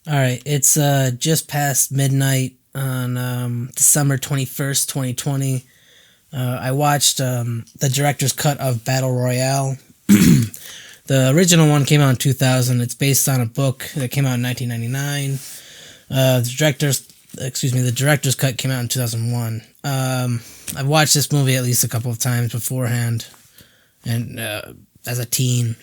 All right, it's just past midnight on December 21st, 2020. I watched the director's cut of Battle Royale. The original one came out in 2000. It's based on a book that came out in 1999. The director's cut came out in 2001. I've watched this movie at least a couple of times beforehand, and as a teen.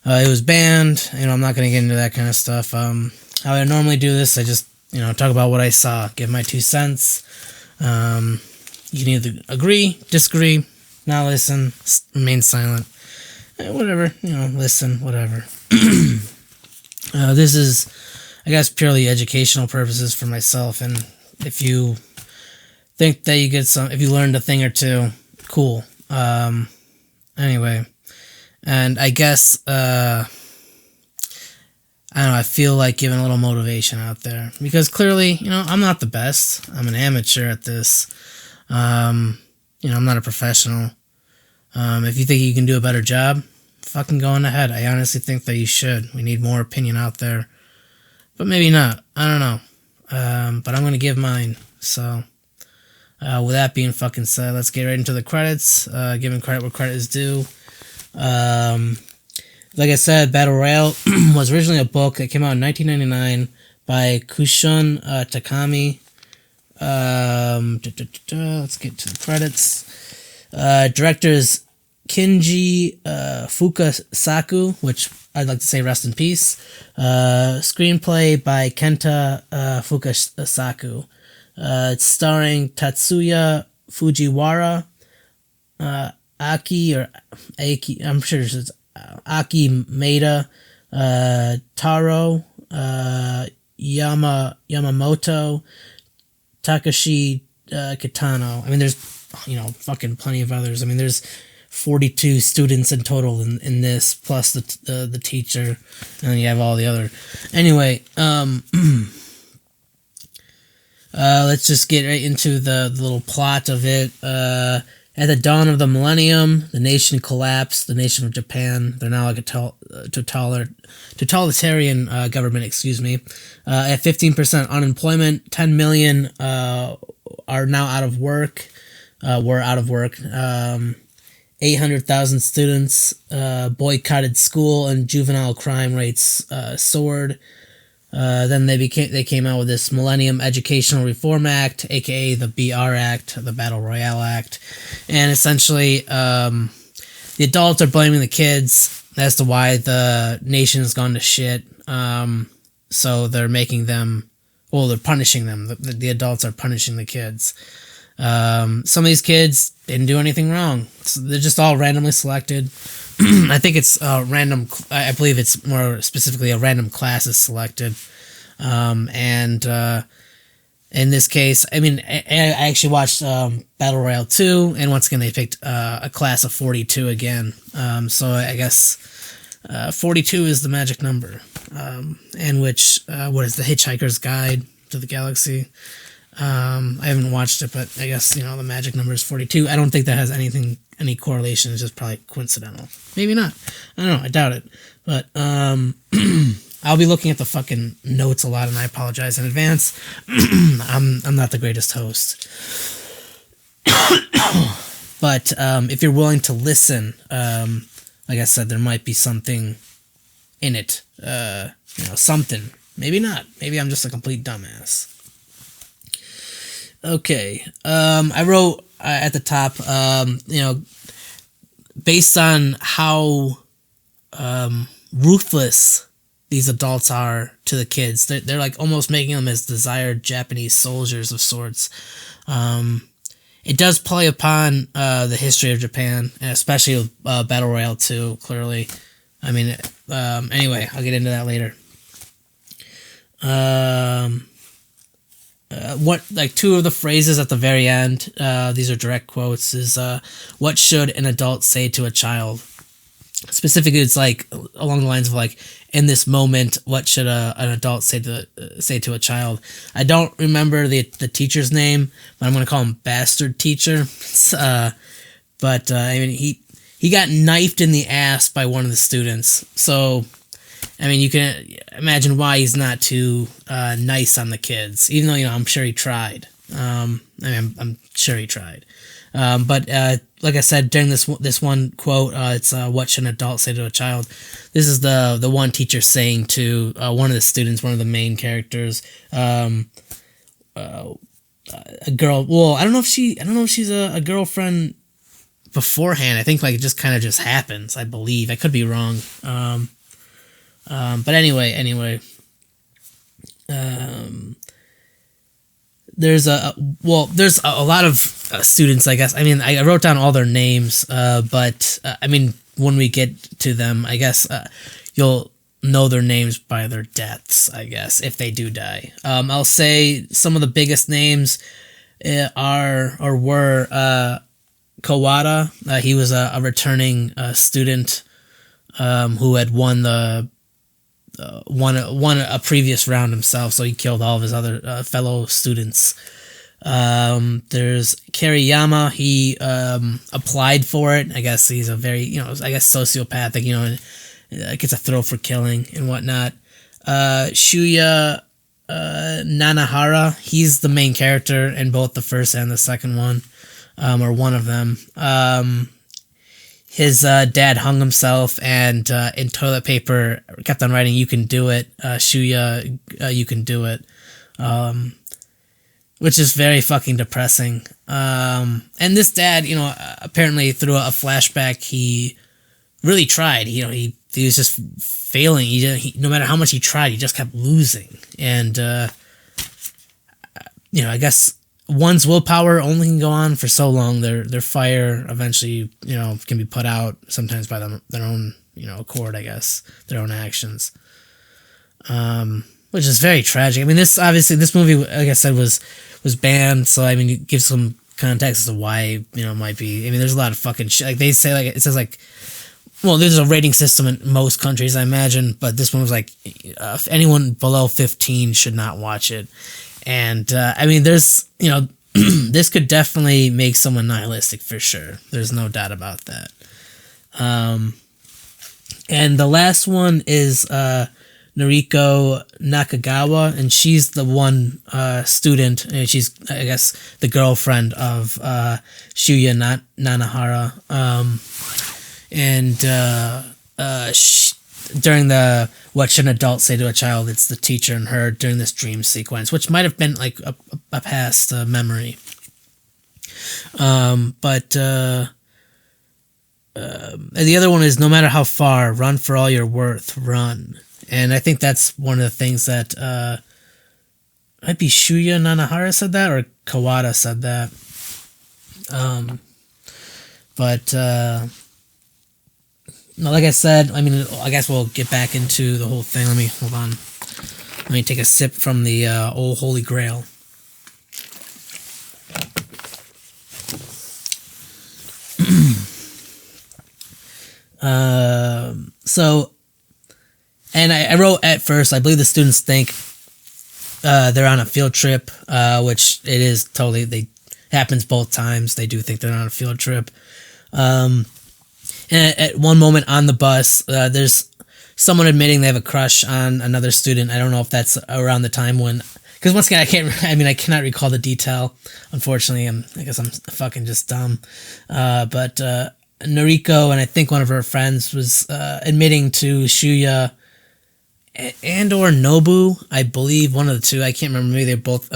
It was banned. I'm not going to get into that kind of stuff. How I normally do this, I just, talk about what I saw, give my 2 cents. You can either agree, disagree, not listen, remain silent. Whatever, listen, whatever. This is, I guess, purely educational purposes for myself. And if you think that you if you learned a thing or two, cool. Anyway. And I guess, I don't know, I feel like giving a little motivation out there. Because clearly, I'm not the best. I'm an amateur at this. I'm not a professional. If you think you can do a better job, fucking go on ahead. I honestly think that you should. We need more opinion out there. But maybe not. I don't know. But I'm going to give mine. So, with that being fucking said, let's get right into the credits. Giving credit where credit is due. Like I said, Battle Royale was originally a book that came out in 1999 by Kushun Takami. Let's get to the credits. Directors Kinji Fukasaku, which I'd like to say rest in peace. Screenplay by Kenta Fukasaku. It's starring Tatsuya Fujiwara, Aki, I'm sure it's Aki Maeda, Taro, Yamamoto, Takashi Kitano. I mean, there's, fucking plenty of others. I mean, there's 42 students in total in this, plus the teacher, and then you have all the other. Anyway, let's just get right into the little plot of it. At the dawn of the millennium, the nation collapsed. The nation of Japan. They're now like a totalitarian government. At 15% unemployment, 10 million are now out of work. Were out of work. 800,000 students boycotted school, and juvenile crime rates soared. Then they came out with this Millennium Educational Reform Act, aka the BR Act, the Battle Royale Act, and essentially the adults are blaming the kids as to why the nation has gone to shit. So they're they're punishing them. The adults are punishing the kids. Some of these kids didn't do anything wrong. So they're just all randomly selected. I think it's random. I believe it's more specifically a random class is selected. And in this case, I mean, I actually watched Battle Royale 2, and once again, they picked a class of 42 again. So I guess 42 is the magic number. And which, what is the Hitchhiker's Guide to the Galaxy? I haven't watched it, but I guess, the magic number is 42. I don't think that has any correlation. It's just probably coincidental. Maybe not. I don't know. I doubt it. But, I'll be looking at the fucking notes a lot, and I apologize in advance. I'm not the greatest host. But, if you're willing to listen, like I said, there might be something in it. Something. Maybe not. Maybe I'm just a complete dumbass. Okay. I wrote at the top, based on how ruthless these adults are to the kids, they're like almost making them as desired Japanese soldiers of sorts. It does play upon the history of Japan, and especially with Battle Royale 2, clearly. I mean, anyway, I'll get into that later. Two of the phrases at the very end, these are direct quotes, is what should an adult say to a child? Specifically, it's like along the lines of like, in this moment, what should an adult say to a child? I don't remember the teacher's name, but I'm gonna call him Bastard Teacher. I mean, he got knifed in the ass by one of the students. So I mean, you can imagine why he's not too nice on the kids, even though I'm sure he tried. I mean, I'm sure he tried. But like I said, during this one quote, it's what should an adult say to a child? This is the one teacher saying to one of the students, one of the main characters, a girl. Well, I don't know if she's a girlfriend beforehand. I think like it just kind of just happens. I believe I could be wrong. But anyway. There's a lot of students, I guess. I mean, I wrote down all their names, but I mean, when we get to them, I guess you'll know their names by their deaths, I guess, if they do die. I'll say some of the biggest names are or were Kawada. He was a returning student who had won a previous round himself, so he killed all of his other fellow students. There's Kariyama. He applied for it. I guess he's a very sociopathic. Gets a thrill for killing and whatnot. Shuya Nanahara. He's the main character in both the first and the second one, or one of them. His dad hung himself, and in toilet paper kept on writing, "You can do it, Shuya, you can do it," which is very fucking depressing. And this dad, apparently through a flashback, he really tried. He was just failing. No matter how much he tried, he just kept losing. And I guess one's willpower only can go on for so long. Their fire eventually, can be put out sometimes by their own, accord, I guess, their own actions. Which is very tragic. I mean, this movie, like I said, was banned. So I mean, it gives some context as to why, it might be. I mean, there's a lot of fucking shit. Like they say, like it says, like, well, there's a rating system in most countries, I imagine, but this one was like, if anyone below 15 should not watch it. And, I mean, there's, this could definitely make someone nihilistic for sure. There's no doubt about that. And the last one is Noriko Nakagawa, and she's the one student, and she's, I guess, the girlfriend of Shuya Nanahara. During the "What Should an Adult Say to a Child?" it's the teacher and her during this dream sequence, which might have been like a past memory. But the other one is "No matter how far, run for all you're worth, run." And I think that's one of the things that might be Shuya Nanahara said that, or Kawada said that. No, like I said, I mean, I guess we'll get back into the whole thing. Hold on. Let me take a sip from the old Holy Grail. And I wrote at first, I believe the students think they're on a field trip, which it is totally, happens both times. They do think they're on a field trip. And at one moment on the bus, there's someone admitting they have a crush on another student. I don't know if that's around the time when, because once again, I cannot recall the detail. Unfortunately, I guess I'm fucking just dumb. But Noriko and I think one of her friends was admitting to Shuya and or Nobu, I believe, one of the two. I can't remember. Maybe they're both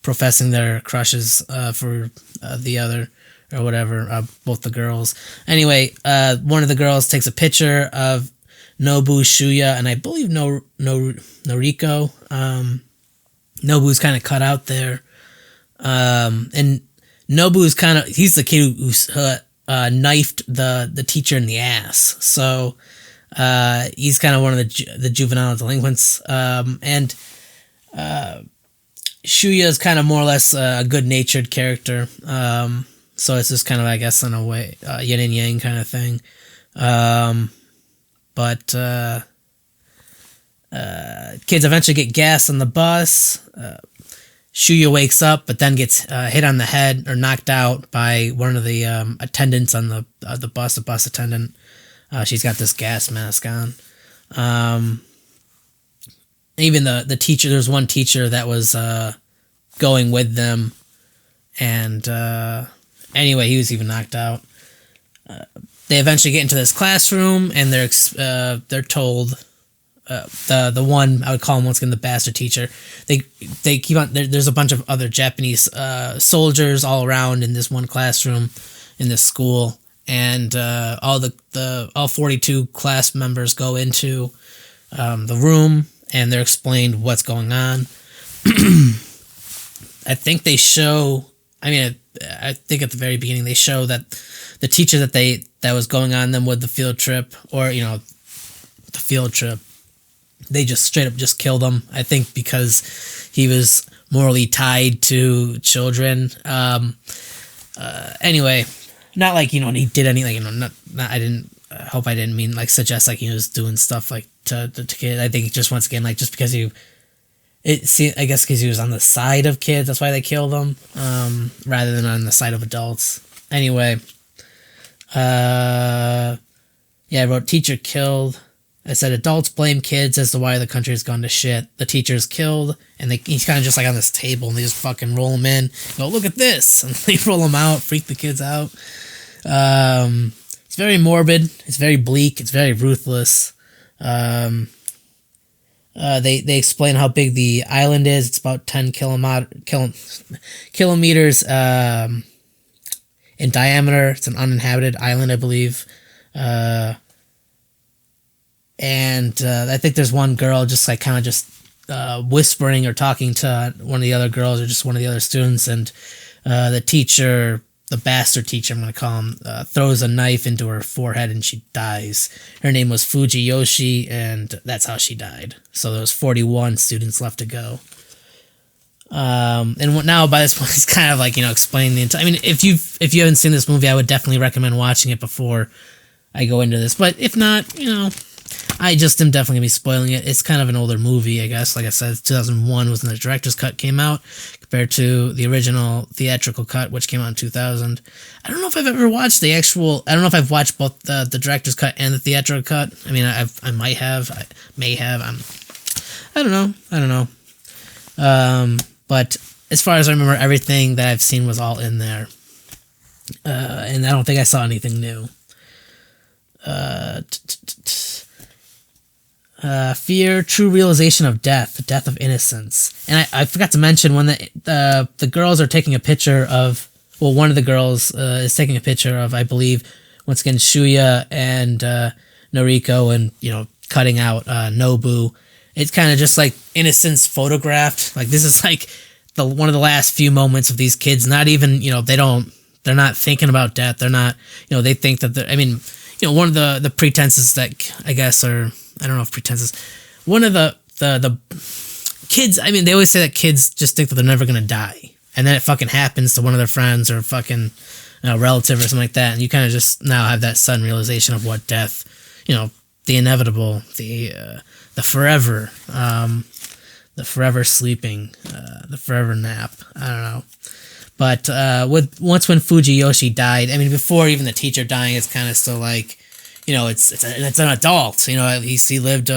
professing their crushes for the other. Or whatever, both the girls. Anyway, one of the girls takes a picture of Nobu, Shuya, and I believe Noriko. Nobu's kind of cut out there. And Nobu's he's the kid who's knifed the teacher in the ass. So he's kind of one of the juvenile delinquents. And Shuya's kind of more or less a good-natured character. So it's just kind of, I guess, in a way, yin and yang kind of thing. But kids eventually get gas on the bus. Shuya wakes up, but then gets hit on the head or knocked out by one of the attendants on the bus, the bus attendant. She's got this gas mask on. Even the teacher, there was one teacher that was going with them, and anyway, he was even knocked out. They eventually get into this classroom, and they're told, the one, I would call him once again the bastard teacher. They keep on. There's a bunch of other Japanese soldiers all around in this one classroom in this school, and all 42 class members go into the room, and they're explained what's going on. I think they show. I think at the very beginning they show that the teacher that was going on them with the field trip, or the field trip, they just straight up just killed him. I think because he was morally tied to children. Anyway, not like he did anything. Not I didn't. I hope I didn't mean like suggest like he was doing stuff like to kids. I think just once again like just because I guess because he was on the side of kids, that's why they killed him, rather than on the side of adults. Anyway, I wrote teacher killed. I said adults blame kids as to why the country has gone to shit. The teacher's killed, and he's kind of just like on this table, and they just fucking roll him in. Go, look at this, and they roll him out, freak the kids out. It's very morbid. It's very bleak. It's very ruthless. They explain how big the island is. It's about 10 kilometers in diameter. It's an uninhabited island, I believe. And I think there's one girl just like kind of just whispering or talking to one of the other girls or just one of the other students, and the teacher, the bastard teacher, I'm going to call him, throws a knife into her forehead and she dies. Her name was Fujiyoshi, and that's how she died. So there was 41 students left to go. And now by this point, it's kind of like, explaining the entire... if you haven't seen this movie, I would definitely recommend watching it before I go into this. But if not, I just am definitely going to be spoiling it. It's kind of an older movie, I guess. Like I said, 2001 was when the director's cut came out, compared to the original theatrical cut, which came out in 2000. I don't know if I've ever watched I don't know if I've watched both the director's cut and the theatrical cut. I might have. I may have. I don't know. But as far as I remember, everything that I've seen was all in there. And I don't think I saw anything new. Fear, true realization of death, the death of innocence. And I forgot to mention when the girls are taking a picture of, one of the girls is taking a picture of, I believe, once again, Shuya and Noriko, and, cutting out Nobu. It's kind of just like innocence photographed. Like, this is like one of the last few moments of these kids. Not even, they're not thinking about death. They're not, they think that one of the pretenses that I guess are, I don't know if pretenses, one of the kids, they always say that kids just think that they're never going to die. And then it fucking happens to one of their friends or fucking relative or something like that. And you kind of just now have that sudden realization of what death, the inevitable, the forever, the forever sleeping, the forever nap. I don't know. But once when Fujiyoshi died, before even the teacher dying, it's kind of still like, it's an adult. He lived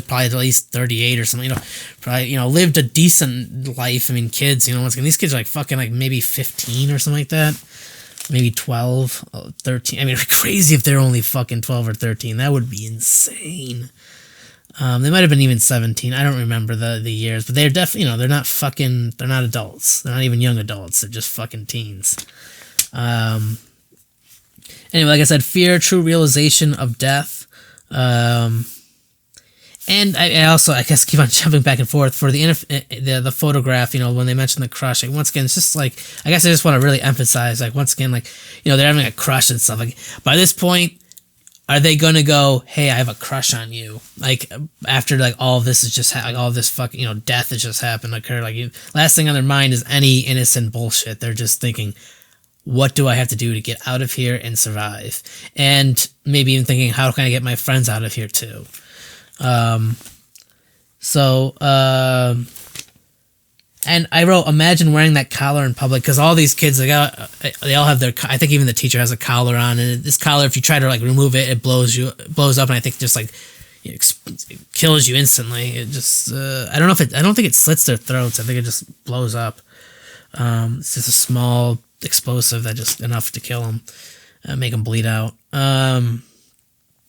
probably at least 38 or something. Probably lived a decent life. Kids. Once again, these kids are like fucking like maybe 15 or something like that, maybe 12, 13. It'd be crazy if they're only fucking 12 or 13. That would be insane. They might have been even 17. I don't remember the years, but they're definitely, they're not adults. They're not even young adults. They're just fucking teens. Anyway, like I said, fear, true realization of death. And I also, I guess, keep on jumping back and forth for the photograph, when they mention the crush. Like, once again, it's just like, I guess I just want to really emphasize, like, once again, like, they're having a crush and stuff. Like, by this point, are they gonna go, hey, I have a crush on you? Like, after, like, all of this is just, like, all this fucking, death has just happened, occurred. Like, last thing on their mind is any innocent bullshit. They're just thinking, what do I have to do to get out of here and survive? And maybe even thinking, how can I get my friends out of here, too? And I wrote, imagine wearing that collar in public, because all these kids, they all have their. I think even the teacher has a collar on, and this collar, if you try to like remove it, it blows up, and I think just like it kills you instantly. It just, I don't know if I don't think it slits their throats. I think it just blows up. It's just a small explosive that just enough to kill them, make them bleed out.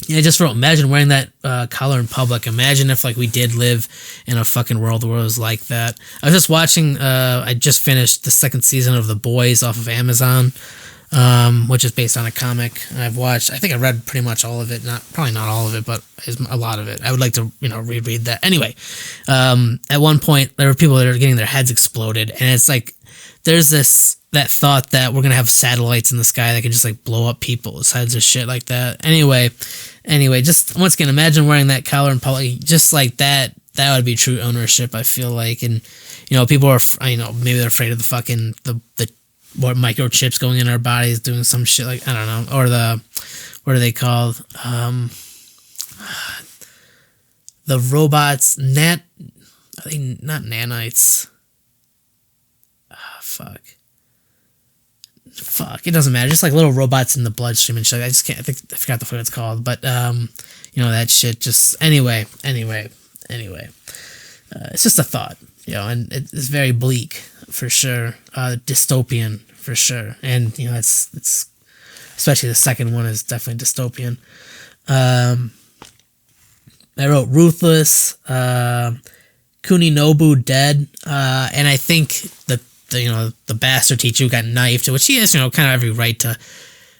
Yeah, I just wrote, imagine wearing that collar in public. Imagine if like we did live in a fucking world where it was like that. I was just watching, I just finished the second season of The Boys off of Amazon, which is based on a comic. And I think I read pretty much all of it. Probably not all of it, but a lot of it. I would like to, reread that. Anyway, at one point there were people that are getting their heads exploded, and it's like, there's that thought that we're gonna have satellites in the sky that can just like blow up people's heads or shit like that. Anyway, just once again, imagine wearing that collar in public, just like that. That would be true ownership, I feel like. And people are, maybe they're afraid of the fucking what microchips going in our bodies, doing some shit like, I don't know, or what are they called? The robots, I think not nanites. Fuck, it doesn't matter. Just like little robots in the bloodstream and shit. I just can't. I forgot what it's called. But that shit. Just anyway. It's just a thought, and it's very bleak for sure. Dystopian for sure, and it's especially the second one is definitely dystopian. I wrote ruthless. Kuninobu dead, and I think the bastard teacher who got knifed, which he has, kind of every right to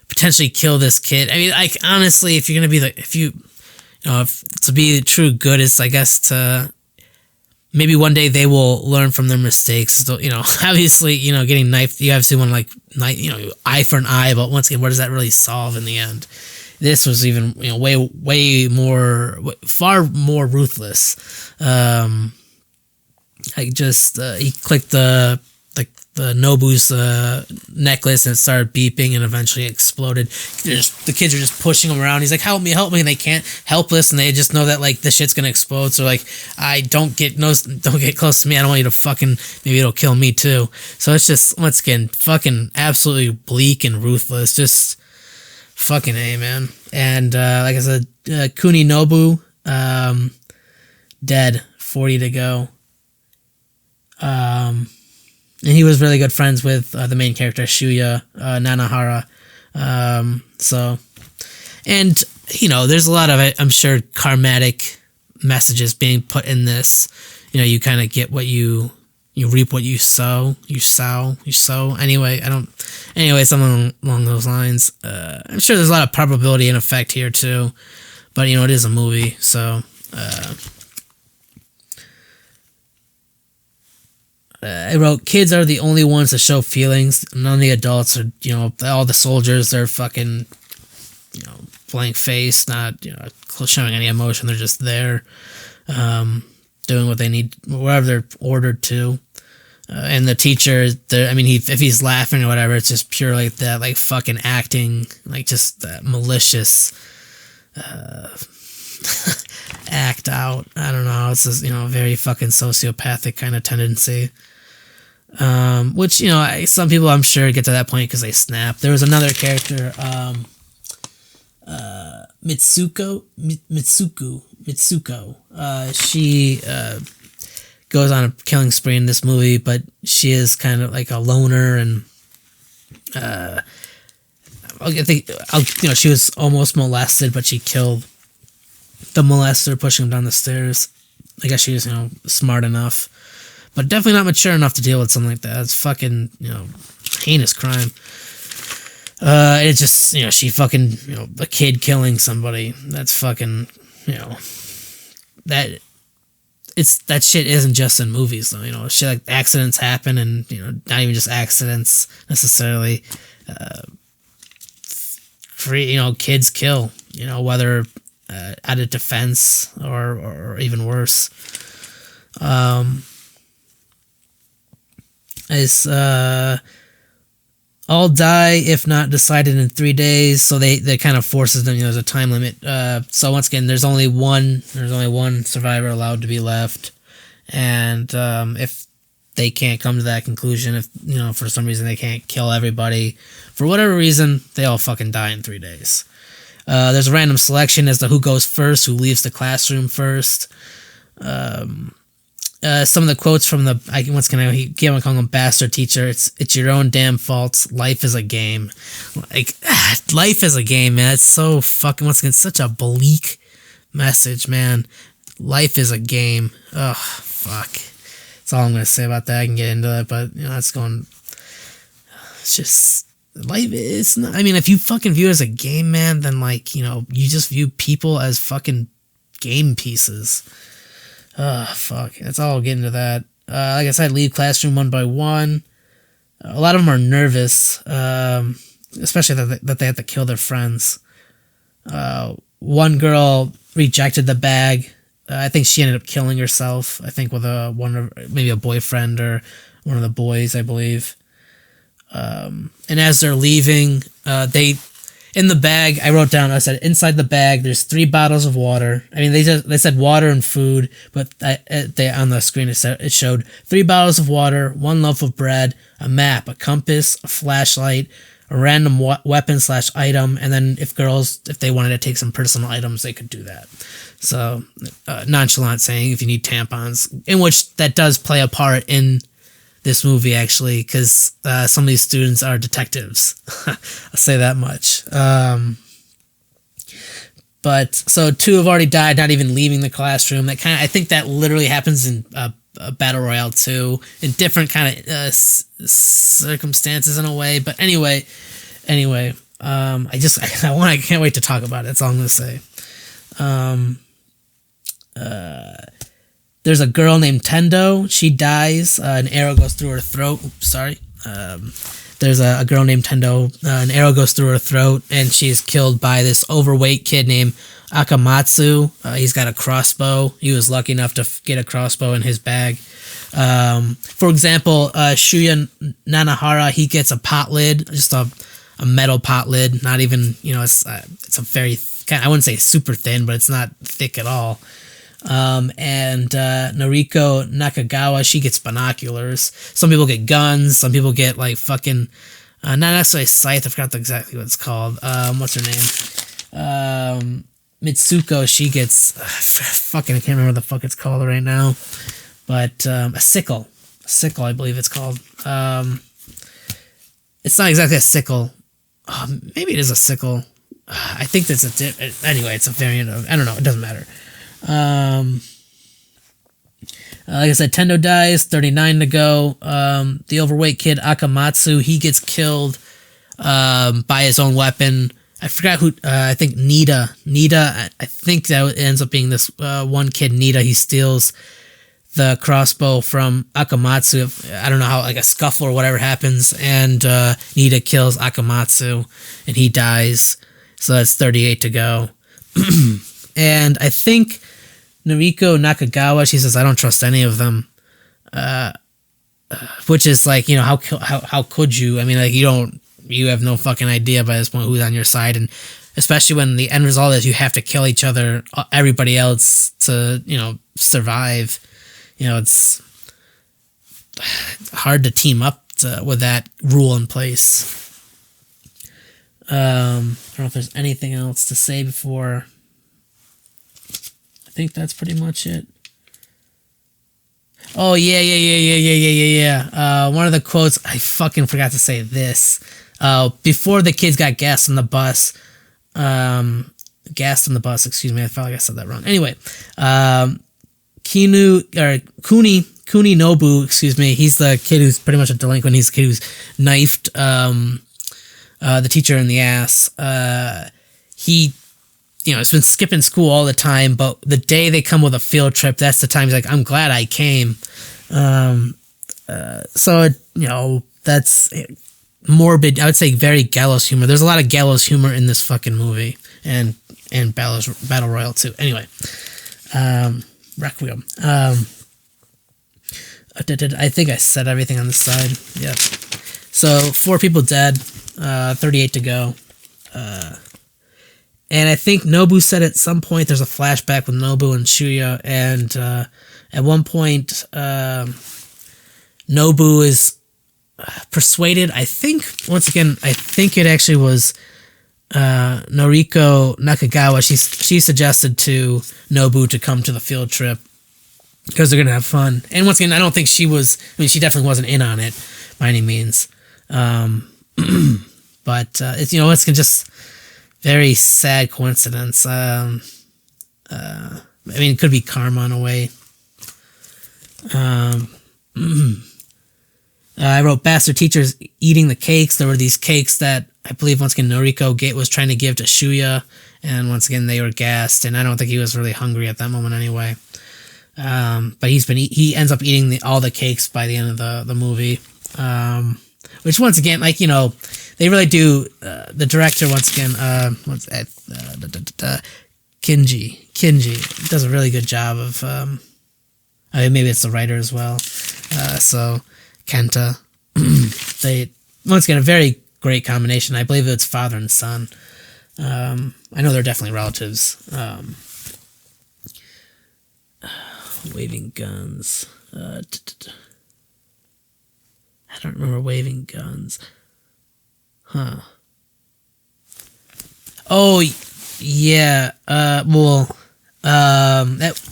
potentially kill this kid. I mean, like, honestly, if you're gonna be if to be true good is, I guess, to maybe one day they will learn from their mistakes. So, obviously, getting knifed, you obviously want to eye for an eye, but once again, what does that really solve in the end? This was even, way more, far more ruthless. He clicked the Nobu's necklace, and it started beeping and eventually exploded. The kids are just pushing him around. He's like, help me, and they can't, helpless, and they just know that like the shit's gonna explode. So like, don't get close to me. I don't want you to fucking, maybe it'll kill me too. So it's just, once again, fucking absolutely bleak and ruthless. Just fucking A, man. And like I said, Kuninobu, dead, 40 to go. And he was really good friends with the main character, Shuya Nanahara. There's a lot of, I'm sure, karmatic messages being put in this. You kind of get what you reap what you sow. You sow. Anyway, something along those lines. I'm sure there's a lot of probability and effect here too, but it is a movie, so. I wrote, kids are the only ones that show feelings. None of the adults are, all the soldiers, they're fucking, blank face, not, showing any emotion. They're just there, doing what they need, wherever they're ordered to. And the teacher, if he's laughing or whatever, it's just pure like that, like fucking acting, like just that malicious, act out. I don't know. It's just, very fucking sociopathic kind of tendency. Which, some people I'm sure get to that point because they snap. There was another character, Mitsuko. She goes on a killing spree in this movie, but she is kind of like a loner, and she was almost molested, but she killed the molester, pushing him down the stairs. I guess she was, smart enough, but definitely not mature enough to deal with something like that. It's fucking, heinous crime. It's just, she fucking, a kid killing somebody. That's fucking, that shit isn't just in movies though. Shit like accidents happen, and not even just accidents necessarily. Kids kill. Whether out of defense or even worse. All die if not decided in 3 days. So they kind of forces them. There's a time limit. So once again, there's only one survivor allowed to be left, and if they can't come to that conclusion. If for some reason they can't kill everybody, for whatever reason, they all fucking die in 3 days. There's a random selection as to who goes first, who leaves the classroom first. Some of the quotes from he can't call him bastard teacher. It's your own damn fault. Life is a game. Like, life is a game, man. It's so fucking, once again, such a bleak message, man. Life is a game. Oh, fuck. That's all I'm going to say about that. I can get into that, but, it's just, life is not, I mean, if you fucking view it as a game, man, then, like, you just view people as fucking game pieces. Oh, fuck. That's all I'll get into that. Like I said, leave classroom one by one. A lot of them are nervous, especially that they have to kill their friends. One girl rejected the bag. I think she ended up killing herself. I think with maybe a boyfriend or one of the boys, I believe. And as they're leaving, in the bag, I wrote down, I said, inside the bag, there's 3 bottles of water. I mean, they said water and food, but on the screen it showed 3 bottles of water, 1 loaf of bread, a map, a compass, a flashlight, a random weapon/item, and then if they wanted to take some personal items, they could do that. So, nonchalant saying if you need tampons, in which that does play a part in this movie, actually, because some of these students are detectives. I'll say that much. But so 2 have already died, not even leaving the classroom. I think that literally happens in Battle Royale 2 in different kind of circumstances in a way. But anyway, I can't wait to talk about it. That's all I'm gonna say. There's a girl named Tendo. She dies. An arrow goes through her throat. Oops, sorry. There's a girl named Tendo. An arrow goes through her throat, and she's killed by this overweight kid named Akamatsu. He's got a crossbow. He was lucky enough to get a crossbow in his bag. For example, Shuya Nanahara, he gets a pot lid, just a metal pot lid. Not even, it's a very, I wouldn't say super thin, but it's not thick at all. And Noriko Nakagawa, she gets binoculars. Some people get guns. Some people get like fucking, not necessarily scythe. I forgot exactly what it's called. What's her name? Mitsuko, she gets fucking, I can't remember what the fuck it's called right now, but a sickle. Sickle, I believe it's called. It's not exactly a sickle. Maybe it is a sickle. I think that's anyway, it's a variant of, I don't know, it doesn't matter. Like I said, Tendo dies, 39 to go. The overweight kid Akamatsu, he gets killed by his own weapon. I forgot who. I think Nita. I think that ends up being this one kid. Nita. He steals the crossbow from Akamatsu. I don't know how, like a scuffle or whatever happens, and Nita kills Akamatsu, and he dies. So that's 38 to go. And I think Noriko Nakagawa, she says, I don't trust any of them. Which is like, how could you? I mean, like, you have no fucking idea by this point who's on your side. And especially when the end result is you have to kill each other, everybody else to, survive. It's hard to team up with that rule in place. I don't know if there's anything else to say before. I think that's pretty much it. Oh, yeah. One of the quotes, I fucking forgot to say this. Before the kids got gassed on the bus, excuse me, I felt like I said that wrong. Anyway, Kuni Nobu, excuse me, he's the kid who's pretty much a delinquent. He's the kid who's knifed the teacher in the ass. He, has been skipping school all the time, but the day they come with a field trip, that's the time he's like, I'm glad I came. So, that's morbid. I would say very gallows humor. There's a lot of gallows humor in this fucking movie, and Battle Royale too. Anyway, Requiem. I think I said everything on this side. Yep. So 4 people dead, 38 to go. And I think Nobu said at some point there's a flashback with Nobu and Shuya, and at one point Nobu is persuaded. I think once again, I think it actually was Noriko Nakagawa. She suggested to Nobu to come to the field trip because they're gonna have fun. And once again, I don't think she was. I mean, she definitely wasn't in on it by any means. But it's it's just very sad coincidence. I mean, it could be karma in a way. I wrote bastard teachers eating the cakes. There were these cakes that I believe once again Noriko was trying to give to Shuya, and once again they were gassed. And I don't think he was really hungry at that moment anyway. But he ends up eating all the cakes by the end of the movie. Which once again, like they really do. The director once again, Kinji does a really good job of. I mean, maybe it's the writer as well. So Kenta, they once again a very great combination. I believe it's father and son. I know they're definitely relatives. Waving guns. I don't remember waving guns. Huh. Oh, yeah.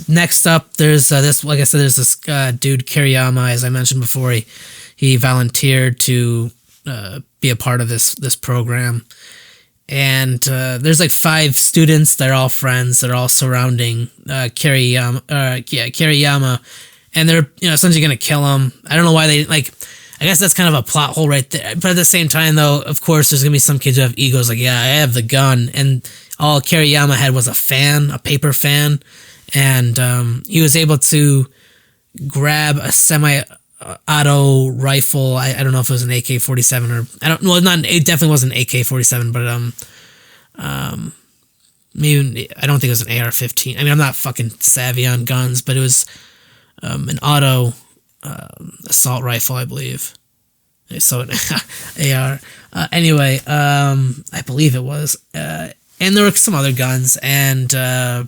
Next up, there's this. Like I said, there's this dude Kiriyama. As I mentioned before, he volunteered to be a part of this program, and there's like 5 students. They're all friends. They're all surrounding Kiriyama, and they're essentially gonna kill him. I don't know why they like. I guess that's kind of a plot hole right there. But at the same time, though, of course, there's gonna be some kids who have egos. like, yeah, I have the gun, and all Kiriyama had was a paper fan, and he was able to grab a semi-auto rifle. I don't know if it was an AK-47 or I don't. Well, it definitely wasn't an AK-47, but maybe I don't think it was an AR-15. I mean, I'm not fucking savvy on guns, but it was an auto assault rifle, I believe. So an AR. Anyway, I believe it was. And there were some other guns, and Kiriyama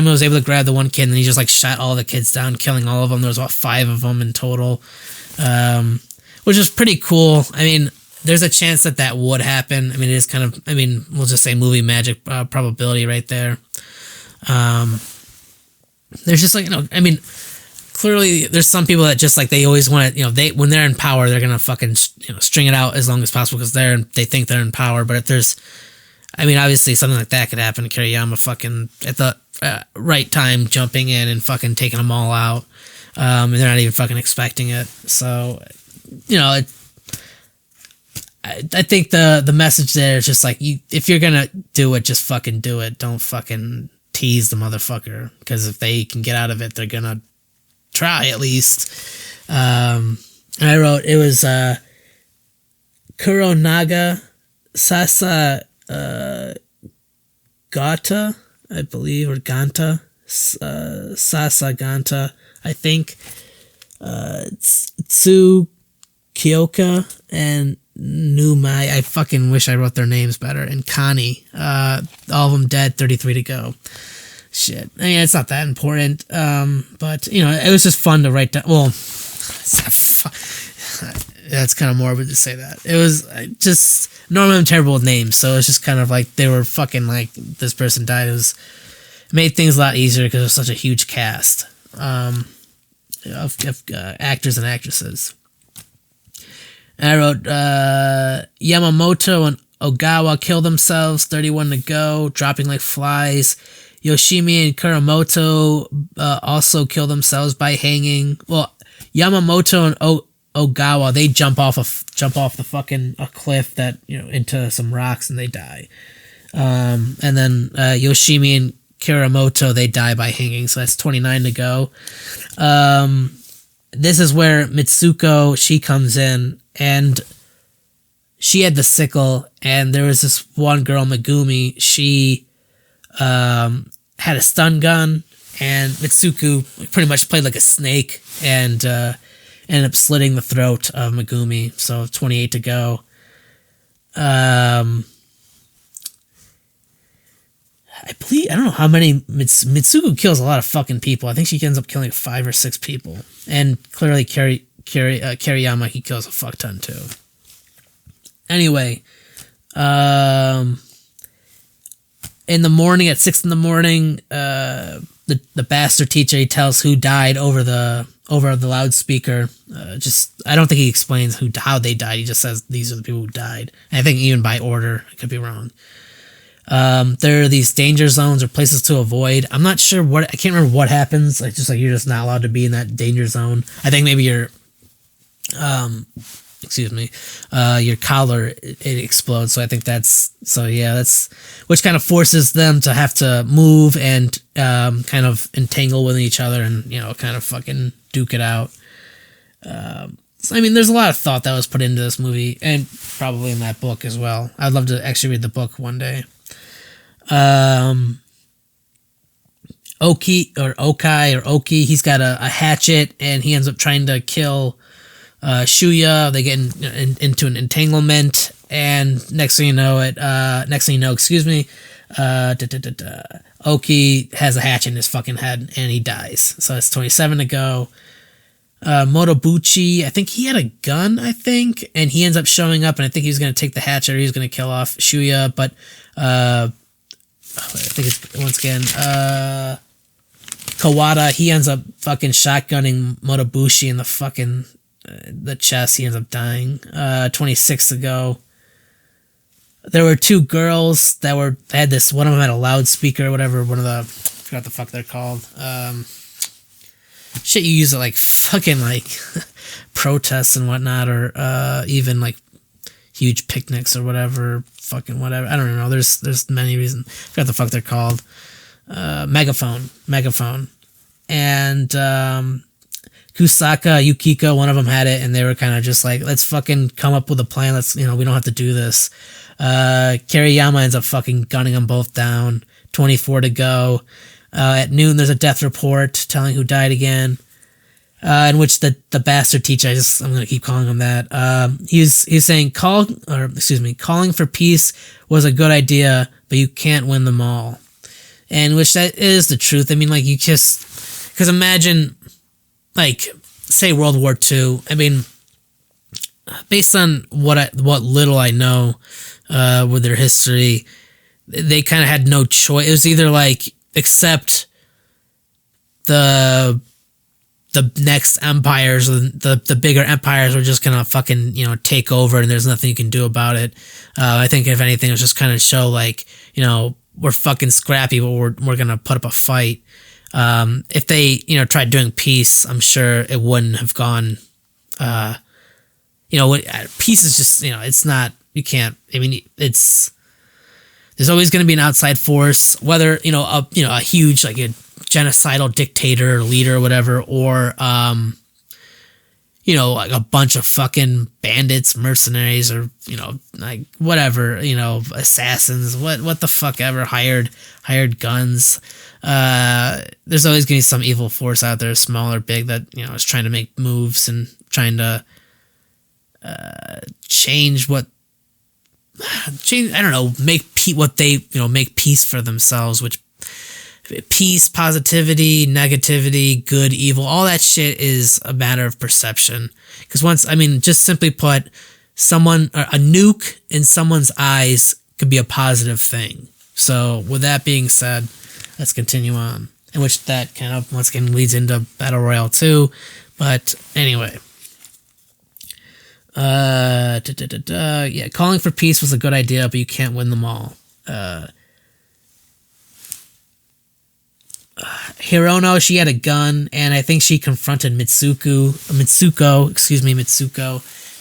was able to grab the one kid, and he just like shot all the kids down, killing all of them. There was about 5 of them in total, which is pretty cool. I mean, there's a chance that would happen. I mean, it is kind of, I mean, we'll just say movie magic probability right there. There's just like, I mean, clearly there's some people that just like, they always want to, when they're in power, they're going to fucking, string it out as long as possible because they think they're in power. But if there's, I mean, obviously something like that could happen. Kiriyama fucking at the right time jumping in and fucking taking them all out. And they're not even fucking expecting it. So, I think the message there is just like, if you're going to do it, just fucking do it. Don't fucking tease the motherfucker. Because if they can get out of it, they're going to try at least. And I wrote, it was Kuronaga Sasa Gata, I believe, or Ganta, Sasa Ganta, I think. Tsu Kyoka and Numai. I fucking wish I wrote their names better. And Kani. All of them dead, 33 to go. Shit. I mean, it's not that important. But, it was just fun to write down. Well, that's kind of morbid to say that. It was just, normally I'm terrible with names, so it's just kind of like they were fucking like, this person died. It made things a lot easier because it was such a huge cast of actors and actresses. And I wrote, Yamamoto and Ogawa kill themselves, 31 to go, dropping like flies. Yoshimi and Kuramoto also kill themselves by hanging. Well, Yamamoto and Ogawa, they jump off the fucking a cliff that into some rocks and they die. And then Yoshimi and Kuramoto, they die by hanging. So that's 29 to go. This is where Mitsuko, she comes in, and she had the sickle, and there was this one girl, Megumi, she had a stun gun, and Mitsuko pretty much played like a snake and ended up slitting the throat of Megumi. So 28 to go. I believe I don't know how many Mitsuko kills a lot of fucking people. I think she ends up killing like 5 or 6 people, and clearly Kiriyama, he kills a fuck ton too. Anyway, in the morning at 6 in the morning, the bastard teacher, he tells who died over the loudspeaker. I don't think he explains how they died. He just says these are the people who died. And I think even by order, I could be wrong. There are these danger zones or places to avoid. I'm not sure I can't remember what happens. Like you're just not allowed to be in that danger zone. I think maybe your collar it explodes. So I think that's which kind of forces them to have to move and kind of entangle with each other and kind of fucking duke it out. So, I mean, there's a lot of thought that was put into this movie and probably in that book as well. I'd love to actually read the book one day. Oki, he's got a hatchet and he ends up trying to kill Shuya. They get into an entanglement, and next thing you know, Oki has a hatchet in his fucking head and he dies. So it's 27 to go. Motobuchi, I think he had a gun, and he ends up showing up, and I think he was going to take the hatchet or he was going to kill off Shuya, but I think it's once again Kawada, he ends up fucking shotgunning Motobushi in the fucking the chest. He ends up dying. 26 to go. There were 2 girls that had this. One of them had a loudspeaker or whatever. One of the, I forgot what the fuck they're called. Shit you use at like fucking like protests and whatnot, or even like huge picnics or whatever. Fucking whatever. I don't even know. There's many reasons. I forgot the fuck they're called. Megaphone. And Kusaka, Yukiko, one of them had it, and they were kind of just like, let's fucking come up with a plan. Let's, we don't have to do this. Kiriyama ends up fucking gunning them both down. 24 to go. At noon, there's a death report telling who died again. In which the bastard teacher, I'm gonna keep calling him that. He's saying calling for peace was a good idea, but you can't win them all. And which that is the truth. I mean, like because imagine, like, say World War II. I mean, based on what little I know with their history, they kind of had no choice. It was either like accept the next empires, the bigger empires were just gonna fucking take over, and there's nothing you can do about it. I think if anything, it was just kind of show like we're fucking scrappy, but we're gonna put up a fight. If they tried doing peace, I'm sure it wouldn't have gone. Peace is just it's not, you can't. I mean, there's always going to be an outside force, whether a huge like a genocidal dictator or leader or whatever, or like a bunch of fucking bandits, mercenaries, or like whatever, assassins, what the fuck ever, hired guns. There's always gonna be some evil force out there, small or big, that is trying to make moves and trying to change. I don't know, make peace for themselves, which peace, positivity, negativity, good, evil, all that shit is a matter of perception. Because just simply put, a nuke in someone's eyes could be a positive thing. So with that being said, let's continue on. In which that kind of once again leads into Battle Royale 2. But anyway. Calling for peace was a good idea, but you can't win them all. Hirono, she had a gun, and I think she confronted Mitsuko,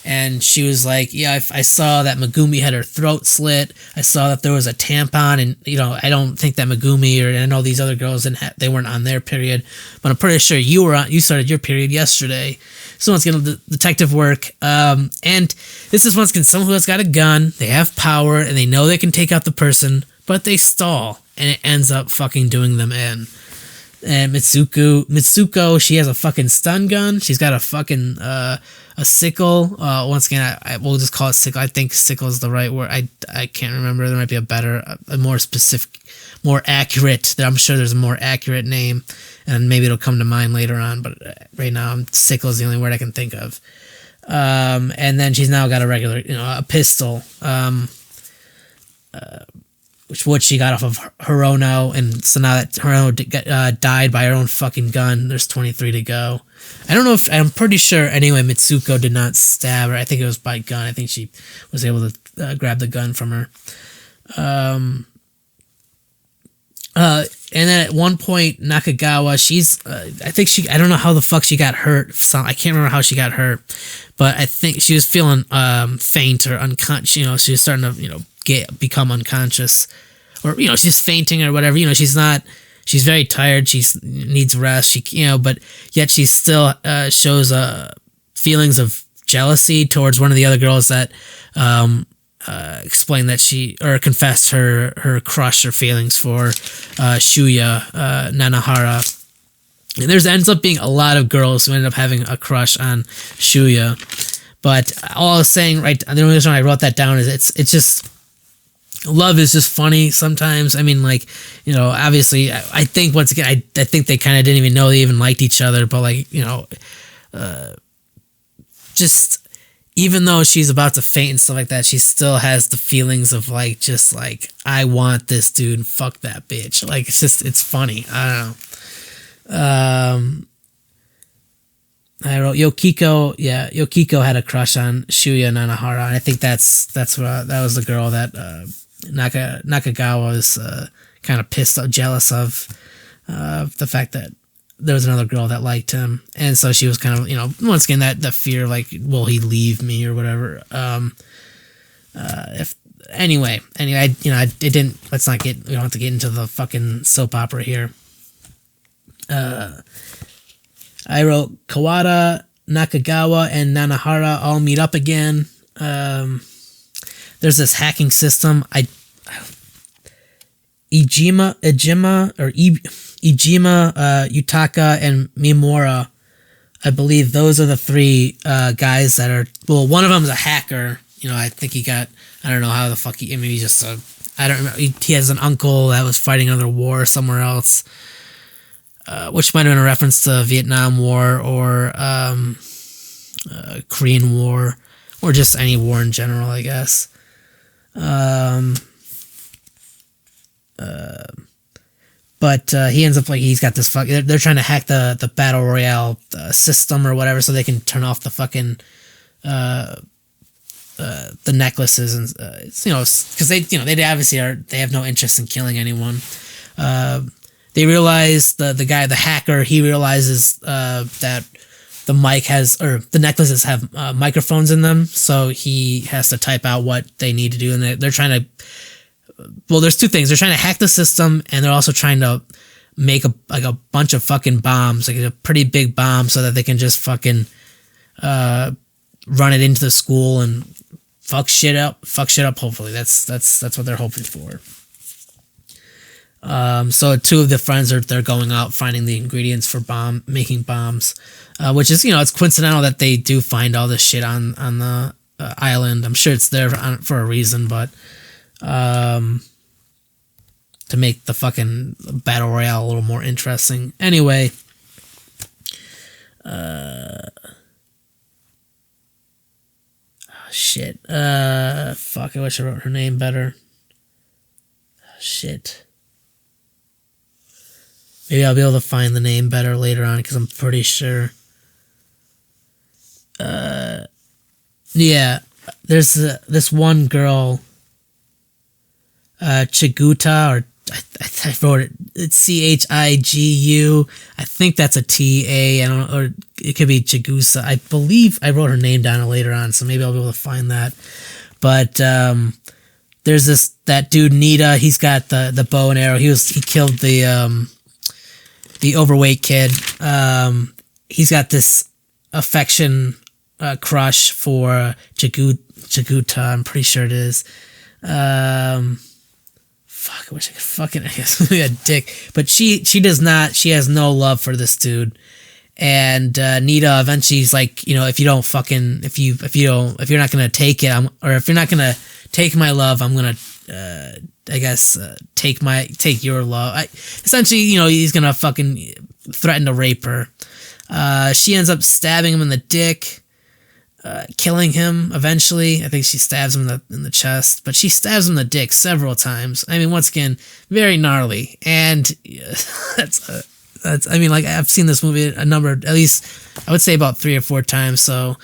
and she was like, yeah, I saw that Megumi had her throat slit. I saw that there was a tampon, and I don't think that Megumi, or I know these other girls they weren't on their period, but I'm pretty sure you started your period yesterday. So once again, detective work, and this is once again someone who has got a gun, they have power, and they know they can take out the person, but they stall, and it ends up fucking doing them in. And Mitsuko, she has a fucking stun gun. She's got a fucking a sickle. Once again, I will just call it sickle. I think sickle is the right word. I can't remember. There might be a better, a more specific, more accurate. I'm sure there's a more accurate name, and maybe it'll come to mind later on. But right now, sickle is the only word I can think of. And then she's now got a regular, a pistol. Which she got off of Hirono, and so now that Hirono died by her own fucking gun, there's 23 to go. I don't know if, I'm pretty sure, anyway, Mitsuko did not stab her. I think it was by gun. I think she was able to grab the gun from her. And then at one point, Nakagawa, I don't know how the fuck she got hurt. I can't remember how she got hurt, but I think she was feeling faint or unconscious. She was starting to, become unconscious, or she's fainting or whatever. She's very tired. She needs rest. But yet she still shows feelings of jealousy towards one of the other girls that explained that or confessed her crush or feelings for Shuya Nanahara. And there ends up being a lot of girls who end up having a crush on Shuya. But all I was saying, right, the only reason I wrote that down is it's just, love is just funny sometimes. I mean, obviously, I think, once again, I think they kind of didn't even know they even liked each other, but just, even though she's about to faint and stuff like that, she still has the feelings of I want this dude, fuck that bitch. It's funny. I don't know. I wrote Yokiko. Yeah, Yokiko had a crush on Shuya Nanahara, and I think that was the girl that Nakagawa was kind of pissed off, jealous of the fact that there was another girl that liked him, and so she was kind of, once again, that fear, will he leave me or whatever. It didn't. Let's not get. We don't have to get into the fucking soap opera here. I wrote Kawada, Nakagawa, and Nanahara all meet up again. There's this hacking system. Ijima, Yutaka, and Mimura. I believe those are the three guys that are. Well, one of them is a hacker. I think he got. I don't know how the fuck he. I mean, he just. I don't remember. He has an uncle that was fighting another war somewhere else. Which might have been a reference to Vietnam War or Korean War, or just any war in general, I guess. But he ends up he's got this they're trying to hack the Battle Royale system or whatever, so they can turn off the fucking the necklaces, and because they obviously they have no interest in killing anyone. They realize the hacker, he realizes that the necklaces have microphones in them, so he has to type out what they need to do, and they're trying to. Well, there's two things. They're trying to hack the system, and they're also trying to make a bunch of fucking bombs, a pretty big bomb, so that they can just fucking run it into the school and fuck shit up. Hopefully, that's what they're hoping for. So two of the friends they're going out finding the ingredients for making bombs, which is it's coincidental that they do find all this shit on the island. I'm sure it's there for a reason, but to make the fucking battle royale a little more interesting. Anyway, shit. Fuck. I wish I wrote her name better. Shit. Maybe I'll be able to find the name better later on, because I'm pretty sure. Yeah, there's this one girl, Chiguta, or I wrote it. It's Chigu. I think that's a TA. I don't know, or it could be Chigusa. I believe I wrote her name down later on, so maybe I'll be able to find that. But there's that dude Nita. He's got the bow and arrow. He killed the overweight kid. He's got this affection crush for Chiguta. I'm pretty sure it is. fuck, I wish I could fucking I guess a dick, but she does not. She has no love for this dude. And Nita eventually is like, if you don't fucking if you're not gonna take it, or if you're not gonna take my love, I'm gonna I guess take your love. Essentially, he's gonna fucking threaten to rape her. She ends up stabbing him in the dick, killing him eventually. I think she stabs him in the chest, but she stabs him in the dick several times. I mean, once again, very gnarly, and that's. I mean, like, I've seen this movie at least, I would say about 3 or 4 times. So,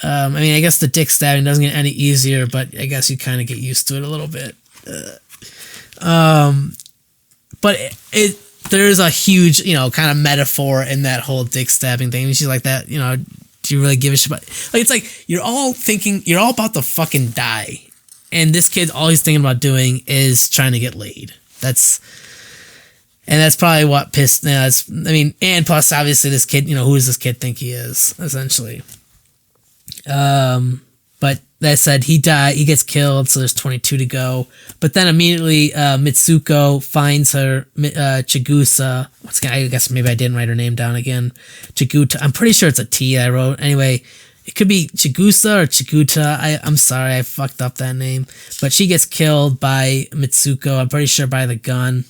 I mean, I guess the dick stabbing doesn't get any easier, but I guess you kind of get used to it a little bit. But there's a huge, kind of metaphor in that whole dick stabbing thing. And she's like that, do you really give a shit about? Like, it's like you're all about to fucking die, and this kid, all he's thinking about doing is trying to get laid. And that's probably what pissed. And plus, obviously, this kid. Who does this kid think he is? Essentially. But that said, he died. He gets killed. So there's 22 to go. But then immediately, Mitsuko finds her Chigusa. I guess maybe I didn't write her name down again. Chiguta. I'm pretty sure it's a T I wrote. Anyway, it could be Chigusa or Chiguta. I'm sorry, I fucked up that name. But she gets killed by Mitsuko. I'm pretty sure by the gun.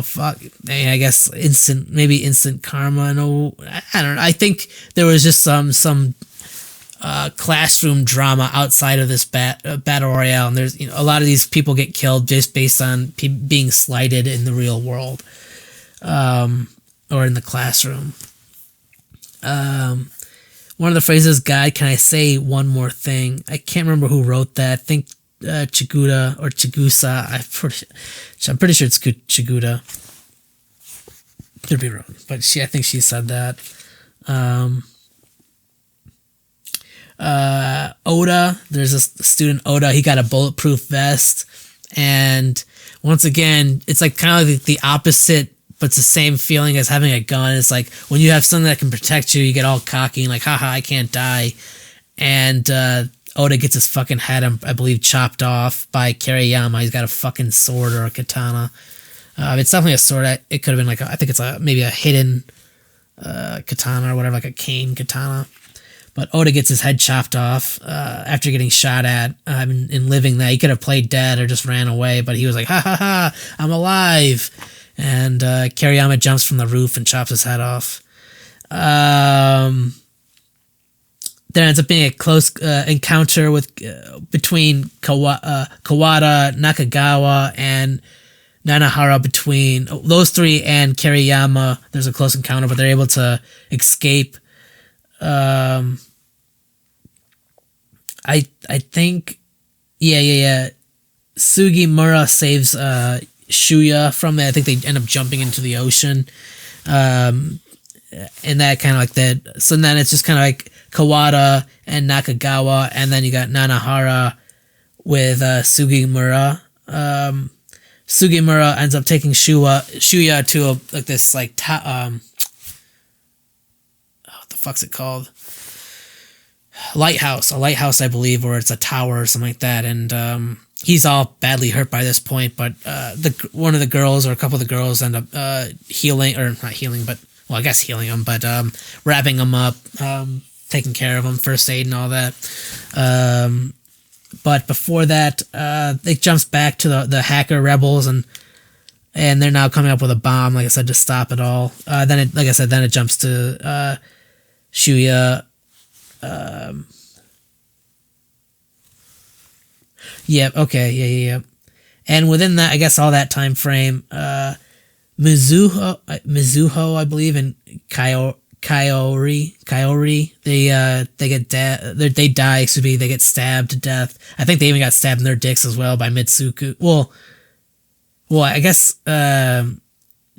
Fuck. I guess instant karma. No, I don't know. I think there was just some classroom drama outside of this battle royale, and there's a lot of these people get killed just based on being slighted in the real world, or in the classroom. One of the phrases, God, can I say one more thing? I can't remember who wrote that. I think Chiguta or Chigusa. I'm pretty sure it's Chiguta. Could be wrong, but I think she said that. Oda, there's a student, Oda. He got a bulletproof vest, and once again, it's like kind of like the opposite. But it's the same feeling as having a gun. It's like when you have something that can protect you, you get all cocky and like, haha, I can't die. And Oda gets his fucking head, I believe, chopped off by Kiriyama. He's got a fucking sword or a katana. It's definitely a sword. It could have been like, I think it's maybe a hidden katana or whatever, like a cane katana. But Oda gets his head chopped off after getting shot at and living that. He could have played dead or just ran away, but he was like, ha ha ha, I'm alive. And Kiriyama jumps from the roof and chops his head off. There ends up being a close encounter between Kawada, Nakagawa, and Nanahara. Between those three and Kiriyama, there's a close encounter, but they're able to escape. I think, yeah. Sugimura saves Shuya from it. I think they end up jumping into the ocean, and that kind of like that. So then it's just kind of like Kawada and Nakagawa, and then you got Nanahara with Sugimura. Sugimura ends up taking Shuya to this what the fuck's it called? A lighthouse, I believe, or it's a tower or something like that, and he's all badly hurt by this point, but one of the girls or a couple of the girls end up healing, or not healing, but well, I guess healing him, but wrapping him up, taking care of him, first aid and all that. But before that, it jumps back to the hacker rebels, and they're now coming up with a bomb, like I said, to stop it all. Then it jumps to Shuya. Yeah. And within that, I guess all that time frame, Mizuho, I believe, and Kaori, they die. Excuse me, they get stabbed to death. I think they even got stabbed in their dicks as well by Mitsuku. Well, I guess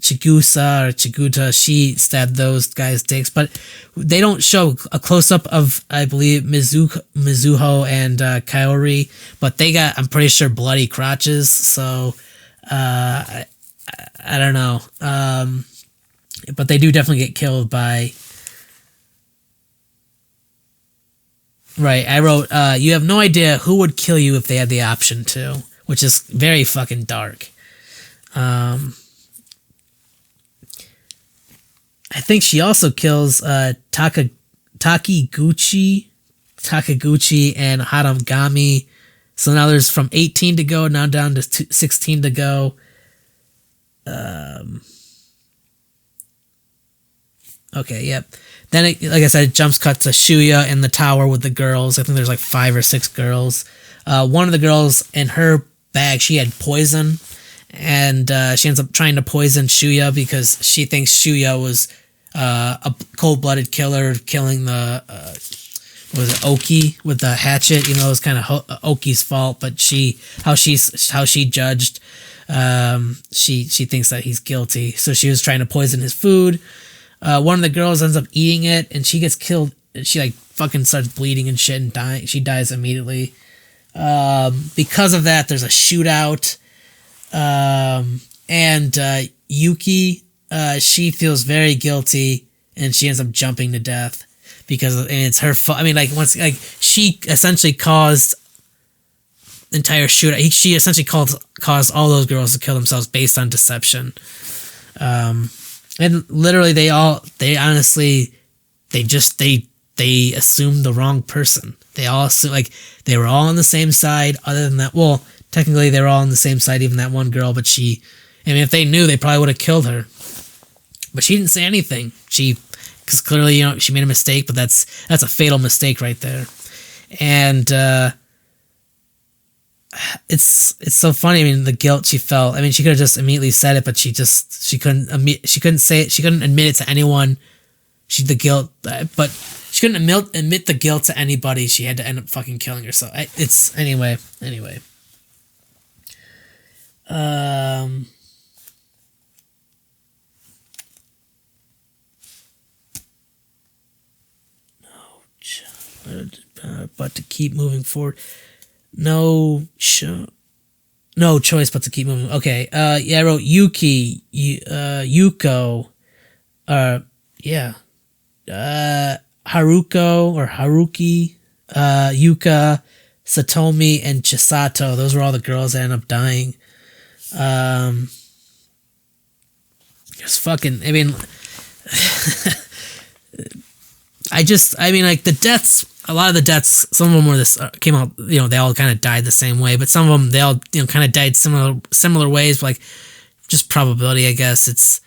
Chigusa or Chiguta, she stabbed those guys' dicks, but they don't show a close-up of, I believe, Mizuho and Kaori, but they got, I'm pretty sure, bloody crotches, so I don't know. But they do definitely get killed by Right. I wrote, you have no idea who would kill you if they had the option to, which is very fucking dark. I think she also kills Takiguchi and Haragami. So now there's from 18 to go, now down to 16 to go. Okay, yep. Then, like I said, it jumps cut to Shuya in the tower with the girls. I think there's like 5 or 6 girls. One of the girls, in her bag, she had poison. And she ends up trying to poison Shuya because she thinks Shuya was a cold-blooded killer, killing the was it Oki with the hatchet. You know, it was kind of Oki's fault, but how she judged, she thinks that he's guilty. So she was trying to poison his food. One of the girls ends up eating it, and she gets killed. She like fucking starts bleeding and shit and dying. She dies immediately. Because of that, there's a shootout. And Yuki, she feels very guilty, and she ends up jumping to death because and it's her fault. I mean, like she essentially caused the entire shootout. She essentially caused all those girls to kill themselves based on deception. And literally, they honestly assumed the wrong person. They all assumed, like, they were all on the same side. Other than that, well, technically they were all on the same side, even that one girl. But if they knew, they probably would have killed her. But she didn't say anything. Because clearly, she made a mistake. But that's a fatal mistake right there. And it's so funny. I mean, the guilt she felt. I mean, she could have just immediately said it, but she couldn't say it. She couldn't admit it to anyone. But she couldn't admit the guilt to anybody. She had to end up fucking killing herself. Anyway. But to keep moving forward. No choice but to keep moving. Okay. I wrote Yuki, Yuko, Haruko or Haruki, Yuka, Satomi, and Chisato. Those were all the girls that ended up dying. Just fucking, I mean, like the deaths, a lot of the deaths, some of them came out, they all kind of died the same way, but some of them, they all, kind of died similar ways, like just probability, I guess.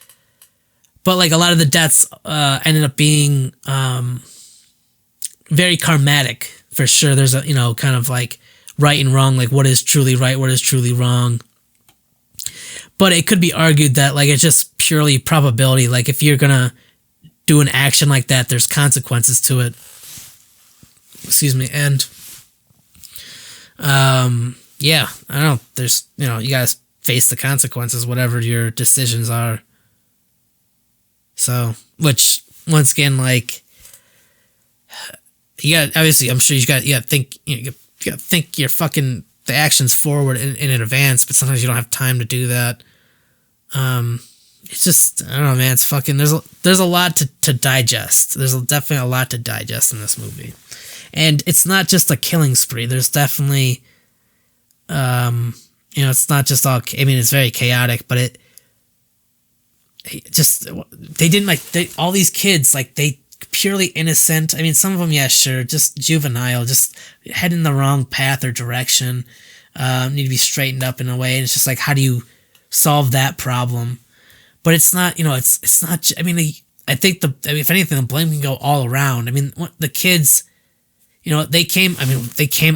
But like a lot of the deaths ended up being very karmatic, for sure. There's a, kind of like right and wrong, like what is truly right, what is truly wrong. But it could be argued that like it's just purely probability. Like if you're gonna do an action like that, there's consequences to it. Excuse me. And yeah, I don't know. There's, you gotta face the consequences, whatever your decisions are. So, which once again, like, you got, obviously, I'm sure you got to think, you got to think your fucking the actions forward in advance, but sometimes you don't have time to do that. It's just, I don't know, man. It's fucking, there's a lot to digest. There's definitely a lot to digest in this movie. And it's not just a killing spree. There's definitely, it's not just all, I mean, it's very chaotic, but they didn't all these kids, like, they purely innocent. I mean, some of them, yeah, sure, just juvenile, just head in the wrong path or direction, need to be straightened up in a way. And it's just like, how do you solve that problem? But it's not, it's not, I mean, I think if anything, the blame can go all around. I mean, the kids, they came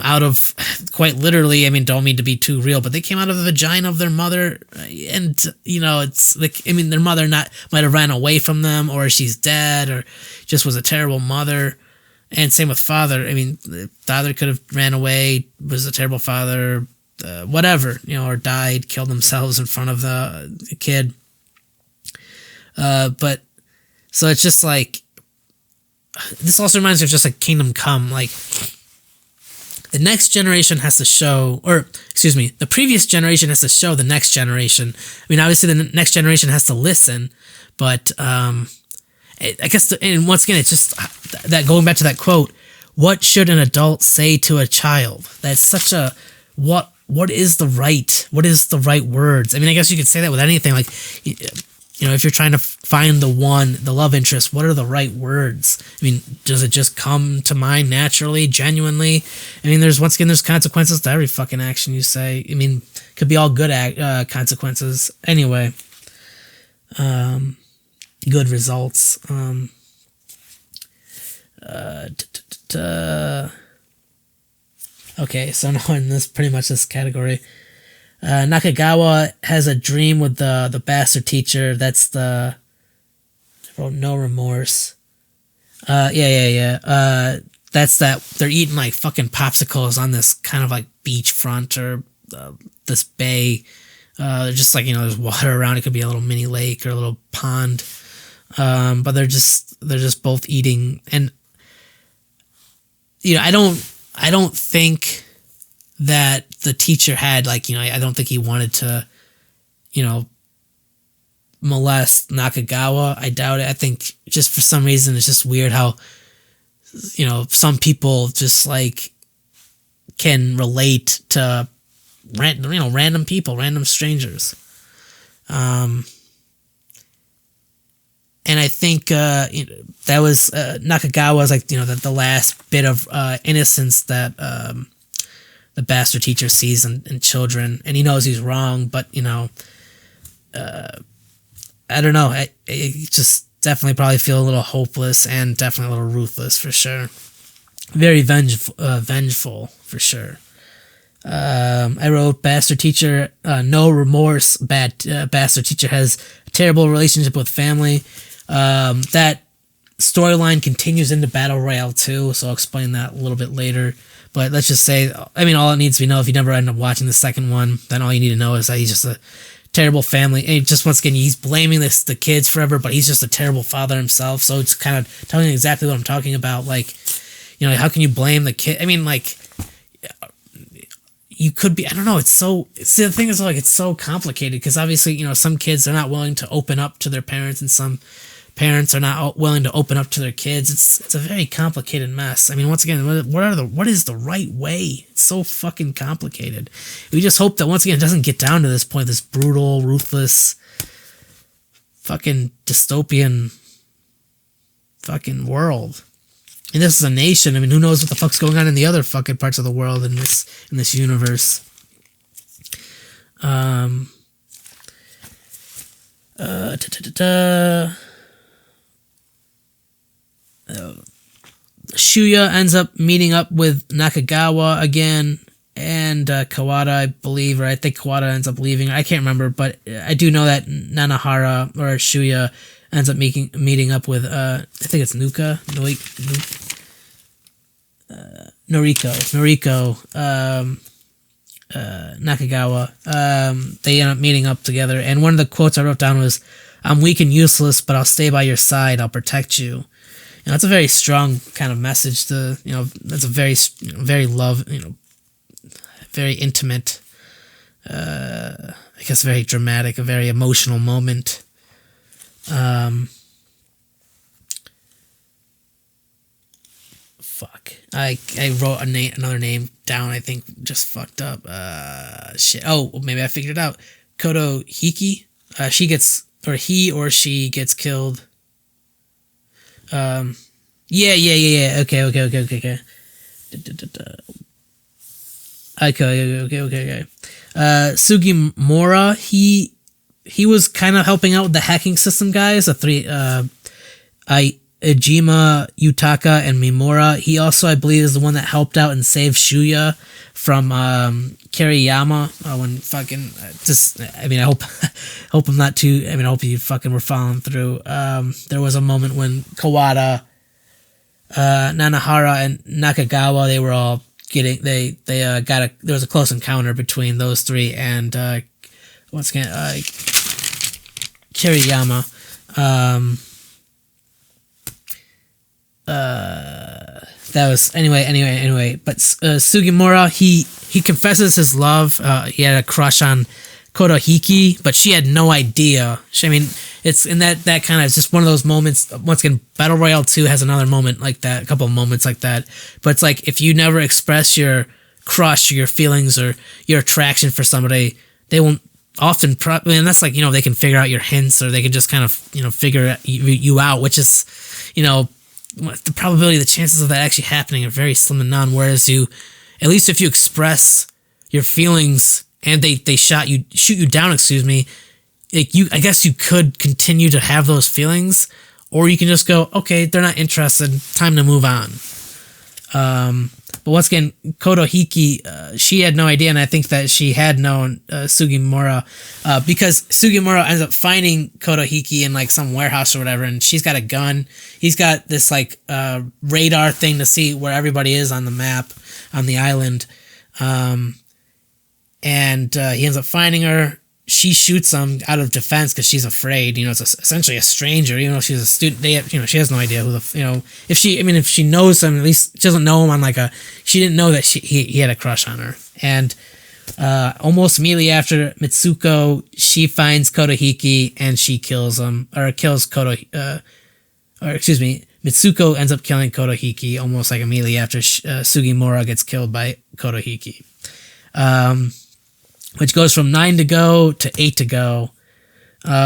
out of, quite literally, I mean, don't mean to be too real, but they came out of the vagina of their mother, and, it's like, I mean, their mother might have ran away from them, or she's dead, or just was a terrible mother. And same with father. I mean, the father could have ran away, was a terrible father, whatever, or died, killed themselves in front of the kid. But so it's just like, this also reminds me of just like Kingdom Come. Like, the next generation has to show, or excuse me, the previous generation has to show the next generation. I mean, obviously the next generation has to listen, but I guess, and once again, it's just that going back to that quote, what should an adult say to a child? That's such a what is the right words? I mean, I guess you could say that with anything. Like, if you're trying to find the love interest, what are the right words? I mean, does it just come to mind naturally, genuinely? I mean, there's consequences to every fucking action you say. I mean, could be all good consequences. Anyway, good results. Okay, so now in pretty much this category, Nakagawa has a dream with the bastard teacher. That's I wrote no remorse. Yeah. That's that they're eating like fucking popsicles on this kind of like beachfront or this bay. They're just like, there's water around. It could be a little mini lake or a little pond. But they're just both eating, and I don't think that the teacher had I don't think he wanted to, molest Nakagawa. I doubt it. I think just for some reason it's just weird how, some people just can relate to random people, random strangers. And I think that was Nakagawa's the last bit of innocence that the bastard teacher sees in children, and he knows he's wrong, but I don't know. I just definitely probably feel a little hopeless and definitely a little ruthless for sure. Very vengeful for sure. I wrote bastard teacher, no remorse. Bastard teacher has a terrible relationship with family. That storyline continues into Battle Royale 2, so I'll explain that a little bit later. But let's just say, I mean, all it needs to be known, if you never end up watching the second one, then all you need to know is that he's just a terrible family. And just once again, he's blaming the kids forever, but he's just a terrible father himself. So it's kind of telling you exactly what I'm talking about. How can you blame the kid? I mean, you could be, I don't know. The thing is, it's so complicated because obviously, some kids are not willing to open up to their parents, and some parents are not willing to open up to their kids. It's a very complicated mess. I mean, once again, what is the right way? It's so fucking complicated. We just hope that once again it doesn't get down to this point, this brutal, ruthless, fucking dystopian, fucking world. And this is a nation. I mean, who knows what the fuck's going on in the other fucking parts of the world in this universe? Shuya ends up meeting up with Nakagawa again and Kawada, I believe, or I think Kawada ends up leaving. I can't remember, but I do know that Nanahara or Shuya ends up meeting up with I think it's Noriko Nakagawa. They end up meeting up together, and one of the quotes I wrote down was, "I'm weak and useless, but I'll stay by your side. I'll protect you." And that's a very strong kind of message to, that's a very, very very intimate, I guess very dramatic, a very emotional moment. Fuck. I wrote another name down, I think just fucked up. Shit. Oh, maybe I figured it out. Koto Hiki. She gets, or he or she gets killed. Yeah. Okay. Sugimura, he was kind of helping out with the hacking system guys, Ijima, Yutaka, and Mimura. He also, I believe, is the one that helped out and saved Shuya from Kiriyama when fucking I hope I'm not too. I hope you fucking were following through. There was a moment when Kawada, Nanahara, and Nakagawa, they were all getting there was a close encounter between those three and once again Kiriyama. That was anyway. But Sugimura, he confesses his love. He had a crush on Kotohiki, but she had no idea. I mean, it's in that kind of it's just one of those moments. Once again, Battle Royale 2 has another moment like that, a couple of moments like that. But it's like if you never express your crush or your feelings or your attraction for somebody, they won't often, and that's like, they can figure out your hints, or they can just kind of, figure you out, which is, the probability, the chances of that actually happening are very slim to none. Whereas at least if you express your feelings and they shoot you down, I guess you could continue to have those feelings, or you can just go, okay, they're not interested, time to move on. But once again, Kotohiki, she had no idea, and I think that she had known Sugimura, because Sugimura ends up finding Kotohiki in like some warehouse or whatever, and she's got a gun. He's got this like radar thing to see where everybody is on the map on the island, and he ends up finding her. She shoots him out of defense because she's afraid. It's essentially a stranger. Even though she's a student, she has no idea who if she knows him, at least she doesn't know him on she didn't know that he had a crush on her. And almost immediately after Mitsuko, she finds Kotohiki and she kills him, or kills Mitsuko ends up killing Kotohiki almost like immediately after Sugimura gets killed by Kotohiki. Which goes from 9 to go to 8 to go.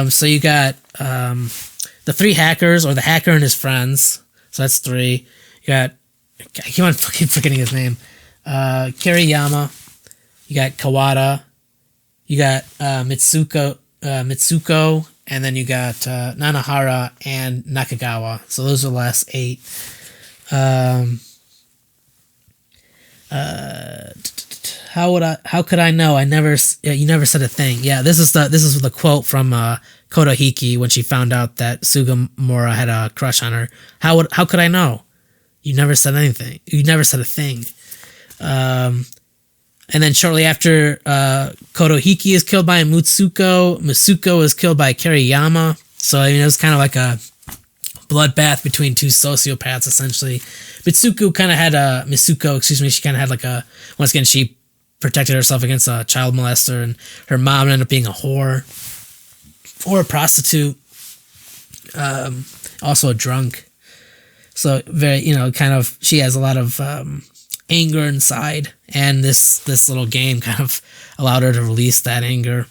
So you got the 3 hackers, or the hacker and his friends. So that's 3. You got, I keep on fucking forgetting his name. Kiriyama. You got Kawada. You got Mitsuko, and then you got Nanahara and Nakagawa. So those are the last 8. How could I know? You never said a thing. Yeah, this is the quote from Kotohiki when she found out that Sugimura had a crush on her. How could I know? You never said anything. You never said a thing. And then shortly after, Kotohiki is killed by Mitsuko is killed by Kiriyama. So it was kind of like a bloodbath between 2 sociopaths essentially. Mitsuko, she kind of had once again, she protected herself against a child molester, and her mom ended up being a whore or a prostitute, also a drunk. So very, she has a lot of anger inside, and this little game kind of allowed her to release that anger.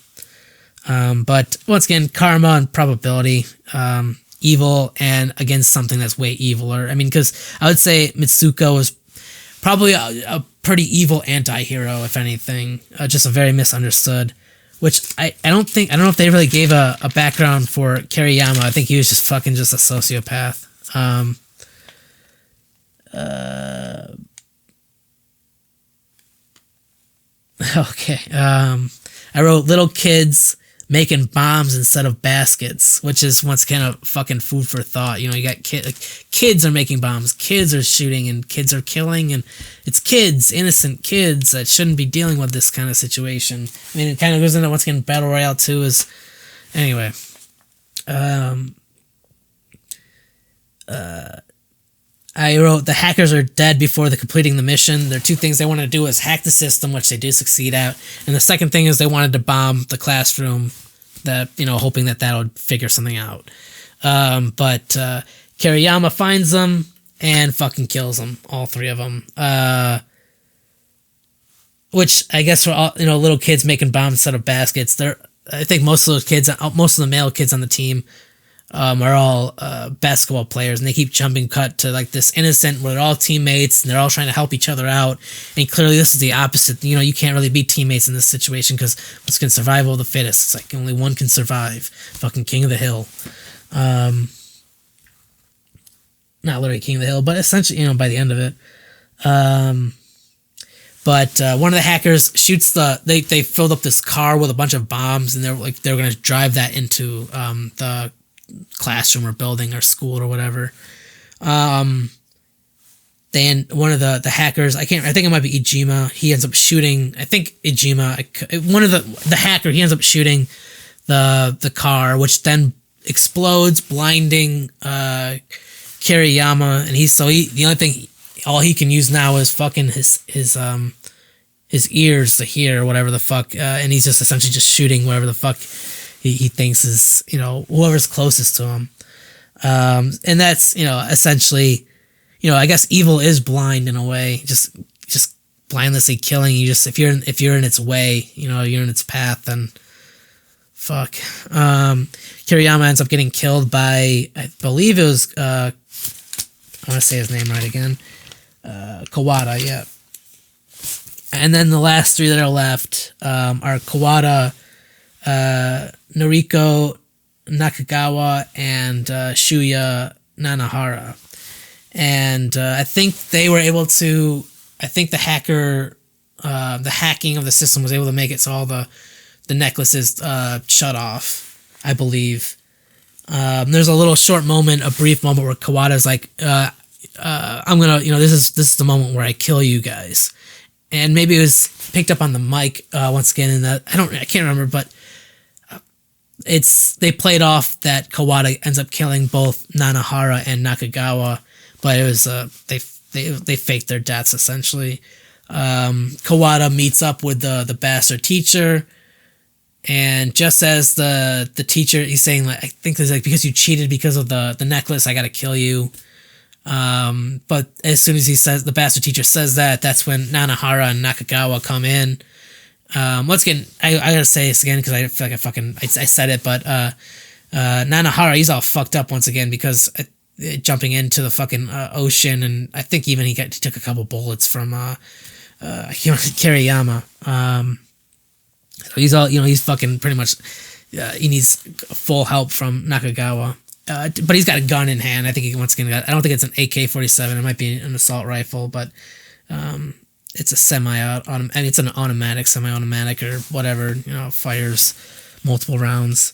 But once again, karma and probability, evil and against something that's way eviler. Because I would say Mitsuko was probably a pretty evil anti-hero, if anything, just a very misunderstood, which I don't know if they really gave a background for Kiriyama. I think he was just a sociopath. Okay. I wrote little kids making bombs instead of baskets, which is once kind of fucking food for thought. You got kids are making bombs, kids are shooting, and kids are killing, and it's kids, innocent kids that shouldn't be dealing with this kind of situation. It kind of goes into once again Battle Royale 2 is anyway. I wrote the hackers are dead before the completing the mission. There are 2 things they wanted to do is hack the system, which they do succeed at, and the second thing is they wanted to bomb the classroom, that hoping that would figure something out. But Kiriyama finds them and fucking kills them, all 3 of them. Which I guess for all little kids making bombs instead of baskets. I think most of the male kids on the team are all basketball players, and they keep jumping cut to this innocent where they're all teammates and they're all trying to help each other out, and clearly this is the opposite. You can't really be teammates in this situation because it's survival of the fittest. It's only one can survive. Fucking King of the Hill. Not literally King of the Hill, but essentially by the end of it. But one of the hackers shoots they filled up this car with a bunch of bombs, and they were going to drive that into the classroom or building or school or whatever. Then one of the hackers, I think it might be Ijima, he ends up shooting, I think Ijima, one of the hacker, he ends up shooting the car, which then explodes, blinding Kiriyama, and the only thing all he can use now is fucking his his ears to hear whatever the fuck, and he's just essentially just shooting whatever the fuck he thinks is, whoever's closest to him. And that's, essentially, I guess evil is blind in a way, just blindlessly killing you. Just if you're in its way, you're in its path, then fuck. Kiriyama ends up getting killed by, I believe it was, I want to say his name right again, Kawada, yeah. And then the last three that are left are Kawada, Noriko Nakagawa, and Shuya Nanahara. And I think they were able to, I think the hacking of the system was able to make it so all the necklaces shut off, I believe. There's a little short moment, a brief moment where Kawada's like, I'm gonna, this is the moment where I kill you guys. And maybe it was picked up on the mic once again in that, I can't remember, but they played off that Kawada ends up killing both Nanahara and Nakagawa, but it was they faked their deaths essentially. Kawada meets up with the bastard teacher, and just as the teacher, he's saying, like, I think it's like, because you cheated because of the necklace, I gotta kill you. But as soon as the bastard teacher says that, that's when Nanahara and Nakagawa come in. Once again, I gotta say this again because I feel like I said it, but Nanahara, he's all fucked up once again because jumping into the fucking ocean, and I think even he took a couple bullets from Kiriyama. So he's all, he's fucking pretty much, he needs full help from Nakagawa. But he's got a gun in hand. I think he once again I don't think it's an AK-47. It might be an assault rifle, but it's a semi-automatic. I mean, it's an automatic, semi-automatic, or whatever. Fires multiple rounds.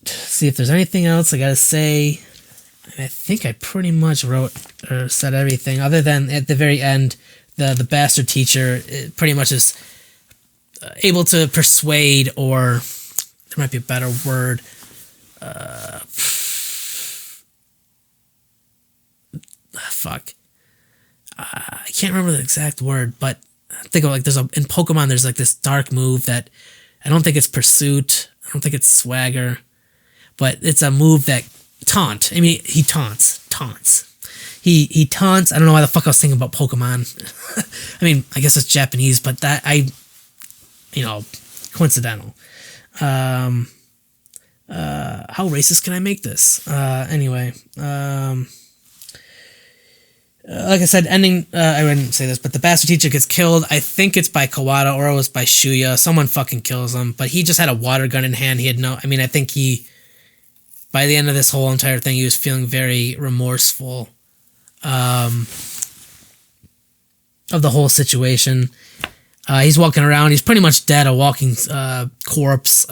See if there's anything else I gotta say. I think I pretty much wrote or said everything, other than at the very end, the bastard teacher pretty much is able to persuade, or there might be a better word. Fuck. I can't remember the exact word, but think of, like, in Pokemon, there's like this dark move that I don't think it's Pursuit. I don't think it's Swagger, but it's a move that taunt. I mean, he taunts. He taunts. I don't know why the fuck I was thinking about Pokemon. I mean, I guess it's Japanese, but that coincidental. How racist can I make this? Anyway, like I said, ending. I wouldn't say this, but the bastard teacher gets killed. I think it's by Kawada, or it was by Shuya. Someone fucking kills him, but he just had a water gun in hand. He had no. I mean, I think by the end of this whole entire thing, he was feeling very remorseful of the whole situation. He's walking around. He's pretty much dead, a walking corpse.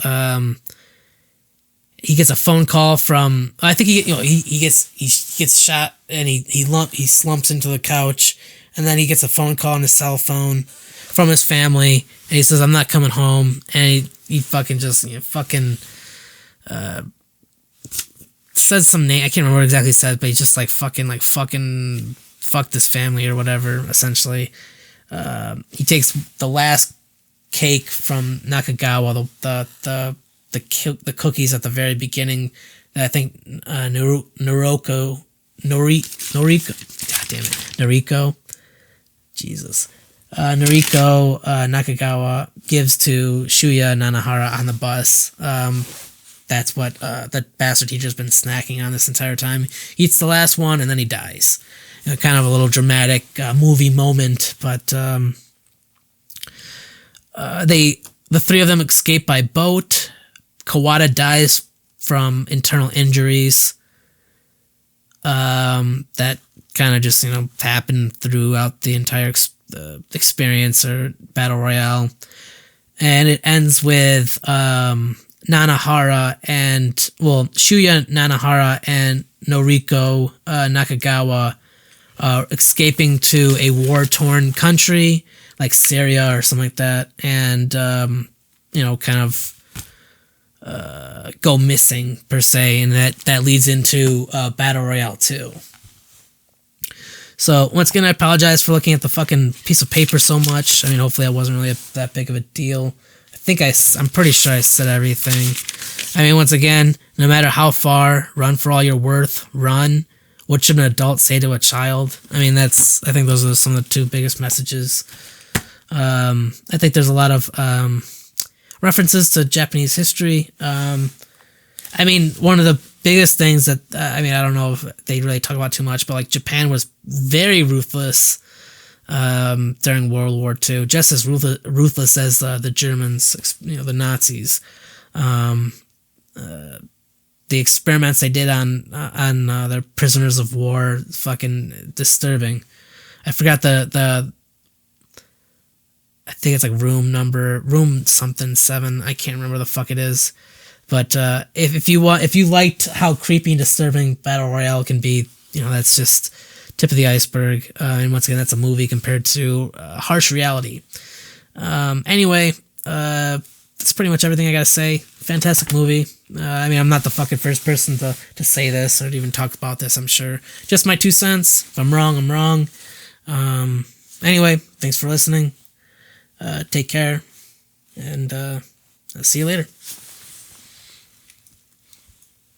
He gets a phone call from. I think he gets shot, and he slumps into the couch, and then he gets a phone call on his cell phone from his family, and he says, "I'm not coming home," and he fucking just says some name. I can't remember what exactly he said, but he's just like fucking fuck this family or whatever. Essentially, he takes the last cake from Nakagawa, the cookies at the very beginning. That I think Noriko. God damn it, Noriko. Jesus. Noriko Nakagawa gives to Shuya Nanahara on the bus. That's what the bastard teacher's been snacking on this entire time. He eats the last one, and then he dies. Kind of a little dramatic movie moment, but the three of them escape by boat. Kawada dies from internal injuries. That kind of just happened throughout the entire experience or battle royale, and it ends with Nanahara Shuya Nanahara and Noriko Nakagawa escaping to a war-torn country like Syria or something like that, and kind of go missing per se, and that leads into Battle Royale 2. So once again, I apologize for looking at the fucking piece of paper so much. I mean, hopefully, that wasn't really that big of a deal. I'm pretty sure I said everything. I mean, once again, no matter how far, run for all you're worth. Run. What should an adult say to a child? I mean, I think those are some of the two biggest messages. I think there's a lot of references to Japanese history. I mean, one of the biggest things that, I don't know if they really talk about too much, but like Japan was very ruthless during World War II, just as ruthless as the Germans, the Nazis. The experiments they did on their prisoners of war, fucking disturbing. I forgot the I think it's like room something 7. I can't remember the fuck it is. But if you liked how creepy and disturbing Battle Royale can be, that's just tip of the iceberg. And once again, that's a movie compared to harsh reality. Anyway, that's pretty much everything I gotta say. Fantastic movie. I'm not the fucking first person to say this or to even talk about this, I'm sure. Just my 2 cents. If I'm wrong, I'm wrong. Anyway, thanks for listening. Take care, and I'll see you later.